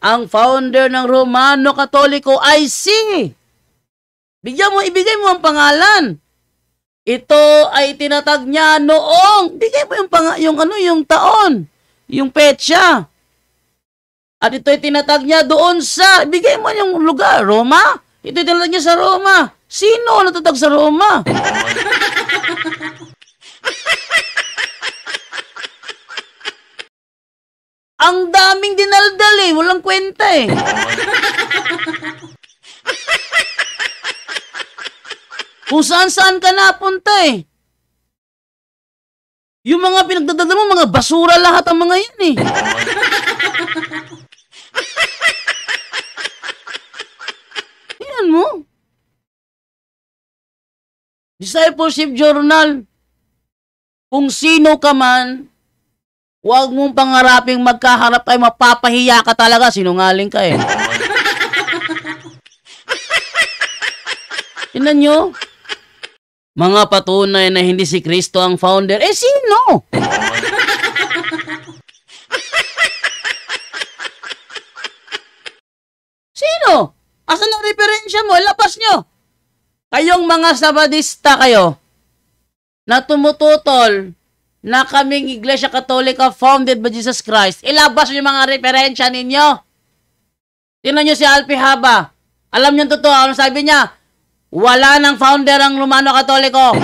A: Ang founder ng Romano Katoliko ay si. Ibigay mo ang pangalan. Ito ay tinatag niya noong, bigay mo yung taon, yung petsa. At ito ay tinatag niya doon sa, bigay mo yung lugar, Roma. Ito ay tinatag niya sa Roma. Sino ang natatag sa Roma? Ang daming dinaldal eh, walang kwenta eh. Kung saan-saan ka napunta eh. Yung mga pinagdadala mo, mga basura lahat ang mga yan eh. Yan mo. Discipleship Journal. Kung sino ka man, huwag mong pangaraping magkaharap ay mapapahiya ka talaga. Sinungaling ka eh. Tingnan nyo. Mga patunay na hindi si Kristo ang founder. Sino? Sino? Asan ang referensya mo? Lapas nyo. Kayong mga sabadista kayo na tumututol na kaming Iglesia Katolika founded by Jesus Christ, ilabas yung mga referensya ninyo. Tingnan nyo si Alpi Haba. Alam nyo totoo, ano sabi niya? Wala nang founder ang Romano Katoliko.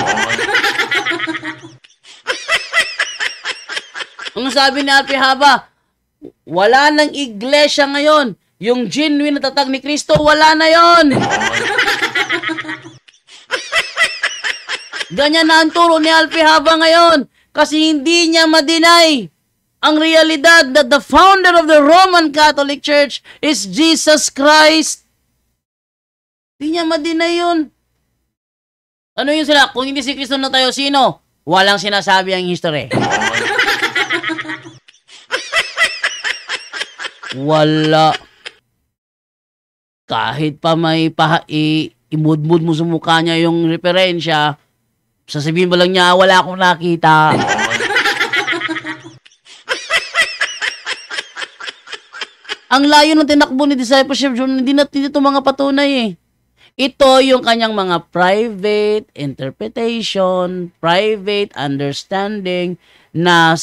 A: Ang sabi ni Alpi Haba, wala nang iglesia ngayon. Yung genuine na tatag ni Kristo, wala na yon. Ganyan na ang turo ni Alpi Haba ngayon. Kasi hindi niya ma-deny ang realidad that the founder of the Roman Catholic Church is Jesus Christ. Hindi niya ma-deny yun. Ano yun sila? Kung hindi si Kristo na tayo, sino? Walang sinasabi ang history. Wala. Kahit pa may imudmud mo sa mukha niya yung referensya, sasabihin mo lang niya, wala akong nakita. Ang layo ng tinakbo ni Discipleship Journal, hindi ito mga patunay eh. Ito yung kanyang mga private interpretation, private understanding, na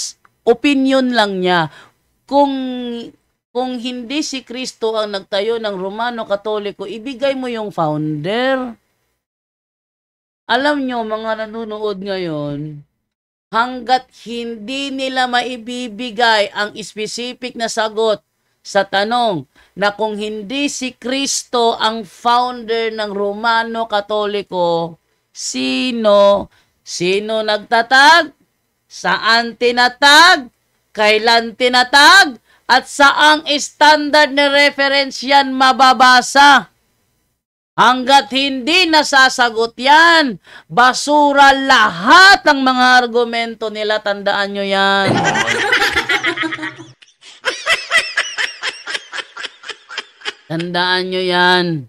A: opinion lang niya. Kung hindi si Kristo ang nagtayo ng Romano Katoliko, ibigay mo yung founder. Alam nyo, mga nanonood ngayon, hanggat hindi nila maibibigay ang specific na sagot sa tanong na kung hindi si Kristo ang founder ng Romano Katoliko, sino? Sino nagtatag? Saan tinatag? Kailan tinatag? At saang standard na reference yan mababasa? Hanggat hindi nasasagot yan, basura lahat ang mga argumento nila. Tandaan nyo yan. Tandaan nyo yan.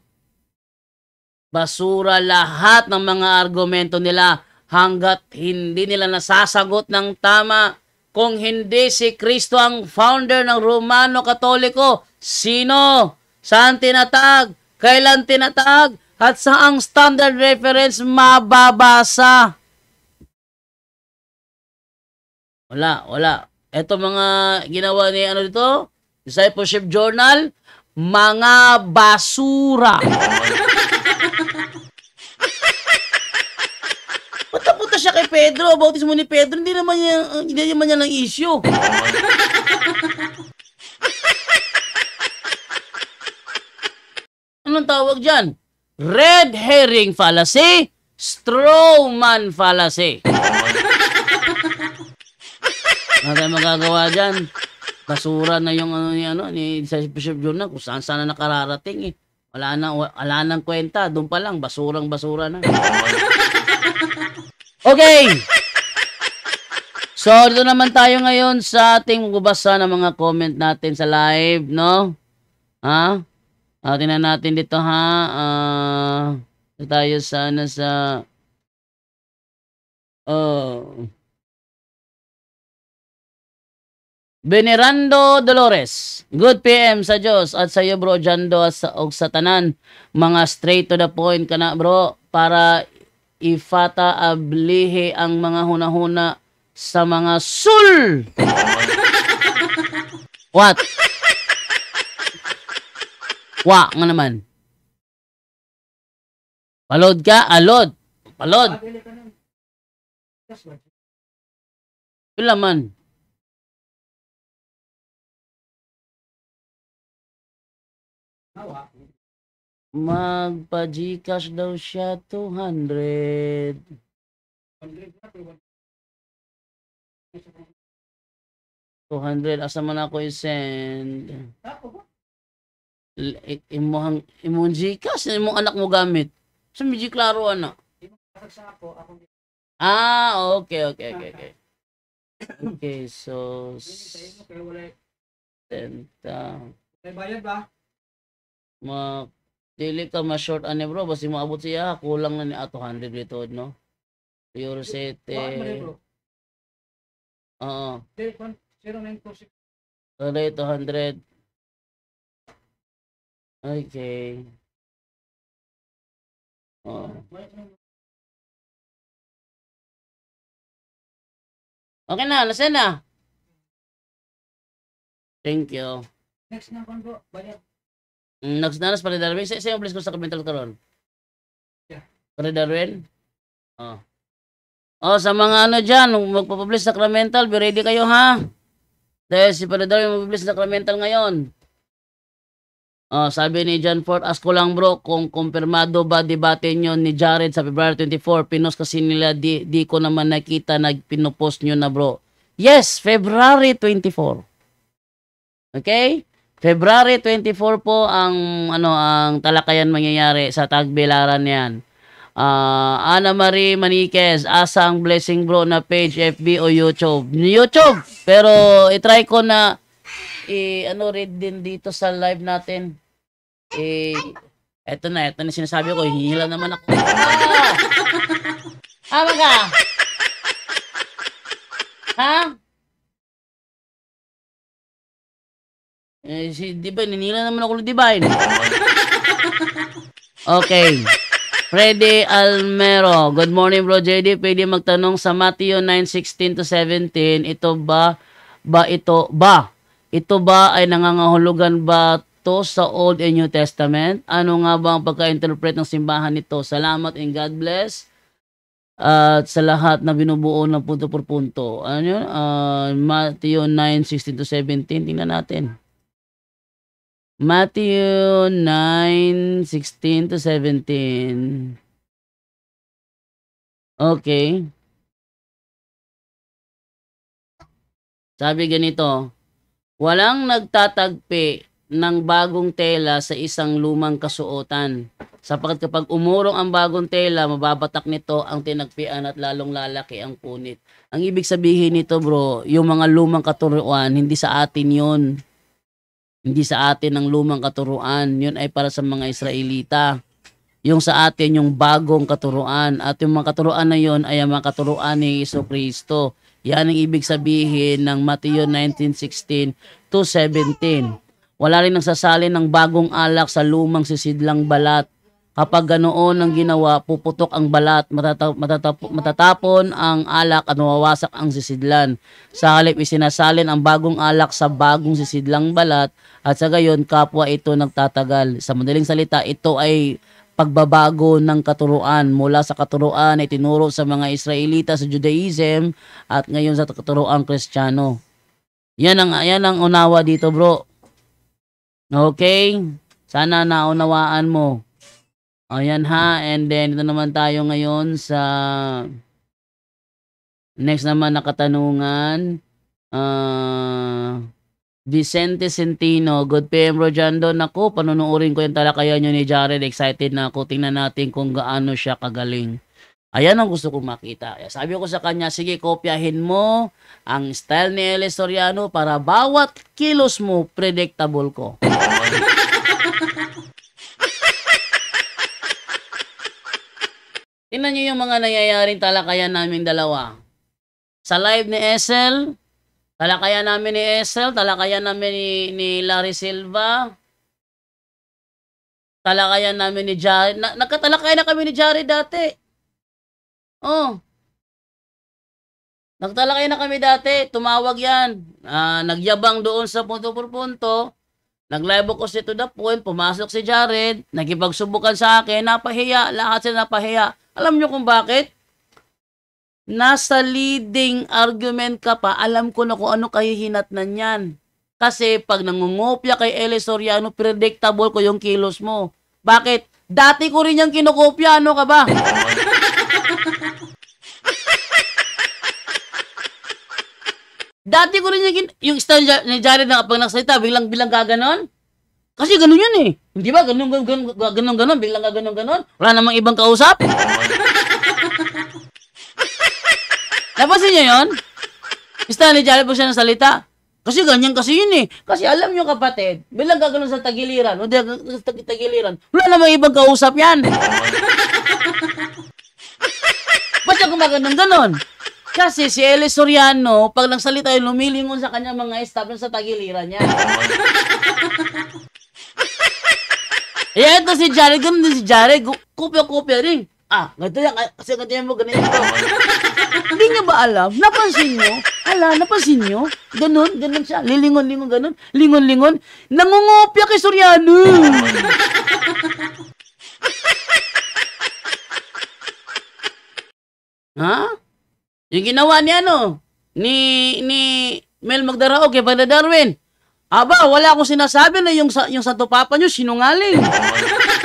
A: Basura lahat ng mga argumento nila hanggat hindi nila nasasagot ng tama. Kung hindi si Kristo ang founder ng Romano Katoliko, sino? Saan tinatag? Kailan tinatag? At saang standard reference mababasa? Wala. Ito mga ginawa ni Discipleship Journal, mga basura. Punta siya kay Pedro, bautismo ni Pedro, hindi naman niya ng issue. Anong tawag dyan? Red herring fallacy, straw man fallacy. Ano tayo magagawa dyan? Basura na yung ni Discipleship Journal kung saan sana nakararating eh. Wala nang kwenta, doon pa lang basura na. Okay. So dito naman tayo ngayon sa ating magbabasa ng mga comment natin sa live, no? Ha? Tingnan natin dito ha. Tayo sana sa Venerando Dolores. Good PM sa Diyos at sa iyo bro Jando at sa tanan. Mga straight to the point ka na bro para ifata ablihe ang mga hunahuna sa mga sul. What? Wa nga naman. Palod ka? Alod. Palod. Wala man. Magpa-Gcash daw siya 200. 200 asa man ako i-send. Imong Gcash, imong anak mo gamit. Sa medyo klaro anak. Okay. Okay, so senta.
F: May bayad ba?
A: Dili ka ma-short ani bro, basta maabot siya, kulang na ni 200 dito, no? Pure sete. Oo.
F: 0926.
A: 200. Okay. Okay na, nasa na? Thank you.
F: Next na bro, bayad.
A: Nagsdanas para Darwin. Sa yung bless ko sa komentar karon.
F: Yeah.
A: Para Darwin? Sa mga dyan, magpapublish sacramental, be ready kayo ha. Dahil si Para Darwin magpapublish sacramental ngayon. Sabi ni John Ford, ask ko lang bro kung kumpirmado ba debate nyo ni Jared sa February 24. Pinost kasi nila, di ko naman nakita nagpinopost nyo na bro. Yes, February 24. Okay? February 24 po ang talakayan mangyayari sa Tagbilaran yan. Ana Marie Maniquez, asa ang Blessing Bro na page, FB o YouTube? YouTube! Pero itry ko na read din dito sa live natin. Eto na sinasabi ko, hihila naman ako. Maga! Ha? Di ba, ninila naman ako ng Divine. Okay. Freddy Almero. Good morning bro JD. Pwede magtanong sa Matthew 9:16-17. Ito ba ay nangangahulugan ba to sa Old and New Testament? Ano nga ba ang pagka-interpret ng simbahan nito? Salamat and God bless. At sa lahat na binubuo ng punto por punto. Ano yun? Matthew 9:16-17. Tingnan natin. Matthew 9:16-17. Okay. Sabi ganito, walang nagtatagpi ng bagong tela sa isang lumang kasuotan. Sapagkat kapag umurong ang bagong tela, mababatak nito ang tinagpian at lalong lalaki ang punit. Ang ibig sabihin nito bro, yung mga lumang katuruan, hindi sa atin yun. Hindi sa atin ang lumang katuruan. Yun ay para sa mga Israelita. Yung sa atin, yung bagong katuruan. At yung mga katuruan na yun ay ang mga katuruan ni Jesucristo. Yan ang ibig sabihin ng Matthew 19:16-17. Wala rin nagsasalin ng bagong alak sa lumang sisidlang balat. Kapag ganoon ang ginawa, puputok ang balat, matatapon ang alak at mawawasak ang sisidlan. Sa halip isinasalin ang bagong alak sa bagong sisidlang balat at sa gayon kapwa ito nagtatagal. Sa madaling salita, ito ay pagbabago ng katuruan mula sa katuruan ay tinuro sa mga Israelita sa Judaism at ngayon sa katuruan Kristiyano. Yan ang unawa dito, bro. Okay? Sana naunawaan mo. Ayan ha, and then ito naman tayo ngayon sa next naman na katanungan. Vicente Centino, good PM bro Jando. Naku, panunuorin ko yung talakayan nyo ni Jared. Excited na ako. Tingnan natin kung gaano siya kagaling. Ayan ang gusto kong makita. Sabi ko sa kanya, sige, kopyahin mo ang style ni Eli Soriano para bawat kilos mo predictable ko. Tingnan nyo yung mga nangyayaring talakayan naming dalawa. Sa live ni Esel, talakayan namin ni Esel, talakayan namin ni Larry Silva, talakayan namin ni Jared. Nagkatalakayan na kami ni Jared dati. Oh. Nagtalakayan na kami dati, tumawag yan. Nagyabang doon sa punto por punto. Nag-live ako si To The Point, pumasok si Jared, nagipagsubukan sa akin, napahiya, lahat sila napahiya. Alam nyo kung bakit? Nasa leading argument ka pa, alam ko na kung ano kahihinatnan yan. Kasi pag nangungopya kay Eli Soriano, predictable ko yung kilos mo. Bakit? Dati ko rin yung kinokopya, ano ka ba? Dati ko rin yung style ni Jared na kapag nagsalita, bilang gaganon. Kasi ganun yun eh. Hindi ba? Ganun, biglang gaganon. Wala namang ibang kausap. Napansin niyo yun? Style ni Jared po siya ng salita. Kasi ganyan kasi yun eh. Kasi alam nyo kapatid, bilang gaganon sa tagiliran, o di sa tagiliran, wala namang ibang kausap yan. Ba't siya gumaganon-ganon? Kasi si Eli Soriano, pag nagsalita yun, lumilingon sa kanyang mga staff sa tagiliran niya. Ito si Jared, ganun din si Jared, kopya-kopya rin. Ganito yan, kasi ganito yan mo, ganito yan mo. Hindi niyo ba alam? Napansin niyo? Napansin niyo? Ganun siya. Lilingon-lingon, ganun. Lingon-lingon. Nangungopya kay Soriano. Ha? Yung ginawa ni ni Mel Magdarao kay Brother Darwin. Wala akong sinasabi na yung Santo Papa nyo sinungaling.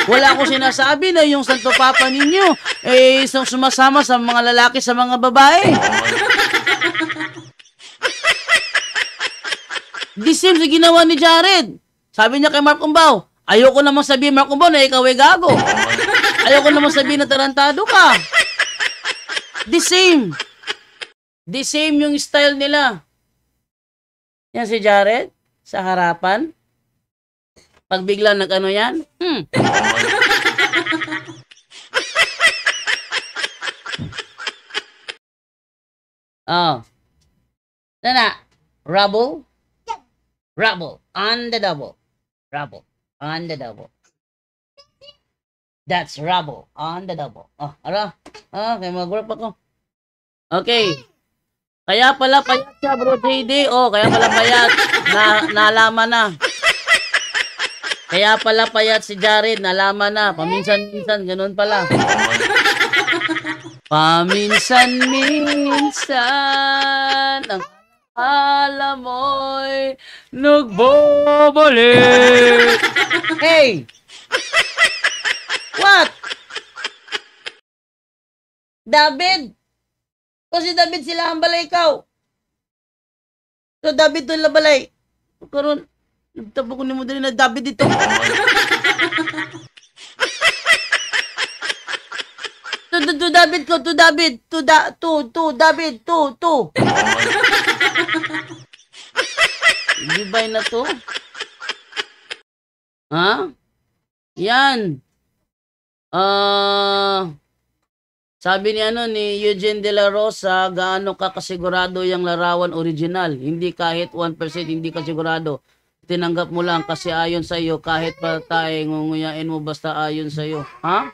A: Wala akong sinasabi na yung Santo Papa ninyo sumasama sa mga lalaki sa mga babae. The same sa ginawa ni Jared. Sabi niya kay Mark Umbaw, ayoko namang sabihin Mark Umbaw na ikaw ay gago. Ayoko namang sabihin na tarantado ka. The same yung style nila. Yan si Jared sa harapan. Pag biglang nag-ano yan, Sana, rubble on the double. Rubble on the double. That's rubble on the double. Kaya mag-work ako. Okay. Kaya pala payat siya, bro JD. Kaya pala payat. Nalaman na. Kaya pala payat si Jared. Nalaman na. Paminsan-minsan, ganun pala. Paminsan-minsan, ang alam mo'y nagbabalik. Hey! What? David? Kasi David sila ang balay ikaw. So David to la balay. Karon nagtabo ko ni mo dali na David dito. To David ko, to David, to David, to. Hindi ba na to? Ha? Yan. Sabi ni Eugene De La Rosa, gaano ka kasigurado yung larawan original? Hindi kahit 1% hindi ka sigurado. tinanggap mo lang kasi ayon sa iyo kahit pa tayo ngunguyain mo basta ayon sa iyo. Ha?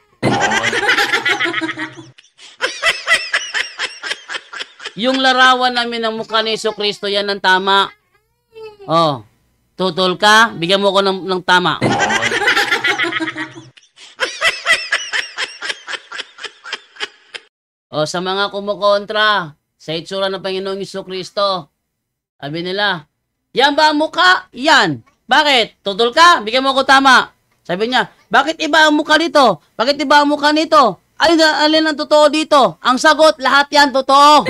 A: Yung larawan namin ng mukha ni Jesucristo, yan ang tama. Oh, tutol ka, bigyan mo ko ng tama. O sa mga kumukontra sa itsura ng Panginoong Jesucristo, sabi nila, yan ba ang mukha? Yan. Bakit? Tutol ka? Bigyan mo ko tama. Sabi niya, bakit iba ang mukha dito? Bakit iba ang mukha nito? Alin ang totoo dito? Ang sagot, lahat yan totoo.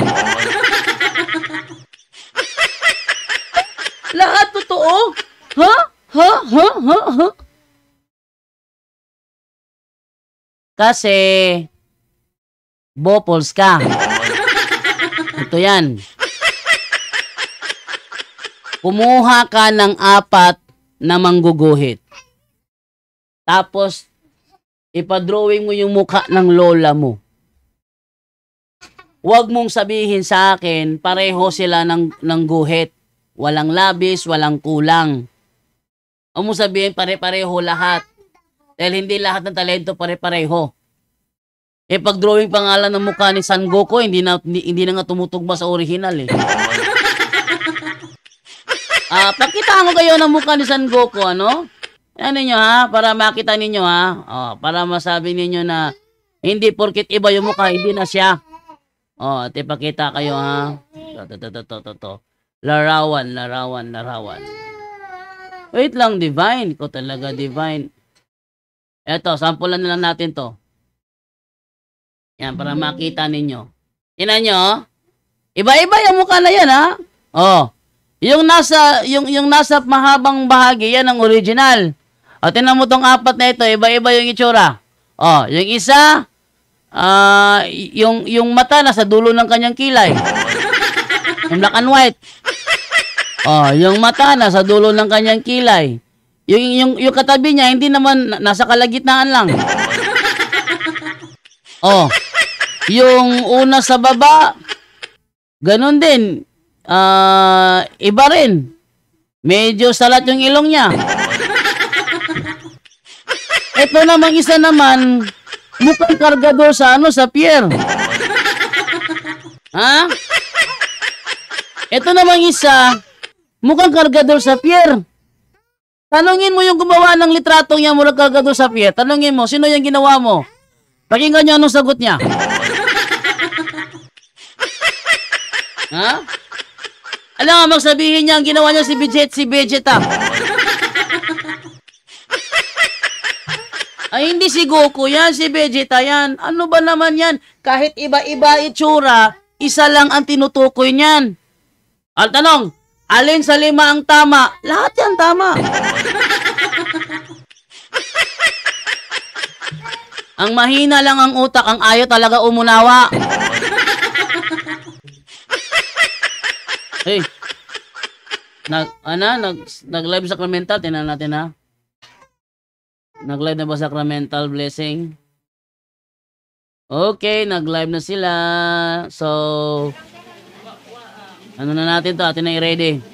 A: Lahat totoo? Ha? Ha? Ha? Ha? Ha? Kasi, bopols ka. Ito yan. Kumuha ka ng 4 na mangguguhit. Tapos, ipadrawing mo yung mukha ng lola mo. Huwag mong sabihin sa akin, pareho sila ng guhit. Walang labis, walang kulang. Huwag mong sabihin, pare-pareho lahat. Dahil hindi lahat ng talento pare-pareho. Pag-drawing pangalan ng mukha ni San Goku, hindi na nga tumutugma sa original eh. Pakitaan ko kayo ng mukha ni San Goku, ano? Ano ninyo ha? Para makita ninyo ha? Para masabi ninyo na hindi porkit iba yung mukha, hindi na siya. At ipakita kayo ha? To. Larawan. Wait lang, divine. Ko talaga, divine. Eto, sampulan na lang natin to. Yan, para makita ninyo. Tingnan nyo, iba-iba yung mukha na yan ha? Yung nasa mahabang bahagi, yan ang original. Tingnan mo tong 4 na ito, iba-iba yung itsura. Yung isa, yung mata nasa dulo ng kanyang kilay. Yung black and white. Yung mata nasa dulo ng kanyang kilay. Yung katabi niya, hindi naman nasa kalagitnaan lang. Yung una sa baba, ganun din. Iba rin. Medyo salat yung ilong niya. Ito namang isa naman, mukhang kargador sa pier. Ha? Ito namang isa, mukhang kargador sa pier. Tanungin mo yung gumawa ng litratong yan mula kargador sa pier. Tanungin mo, sino yung ginawa mo? Pakinggan nyo anong sagot niya. Ha? Alam nga, magsabihin niya ang ginawa niya si Vegeta. Ay, hindi si Goku yan, si Vegeta yan. Ano ba naman yan? Kahit iba-iba itsura, isa lang ang tinutukoy niyan. Al tanong, alin sa 5 ang tama? Lahat yan tama. Ang mahina lang ang utak, ang ayaw talaga umunawa. Hey, nag-live Sacramental, tingnan natin ha. Nag-live na ba Sacramental Blessing? Okay, nag-live na sila. So, ano na natin to, atin na i-ready.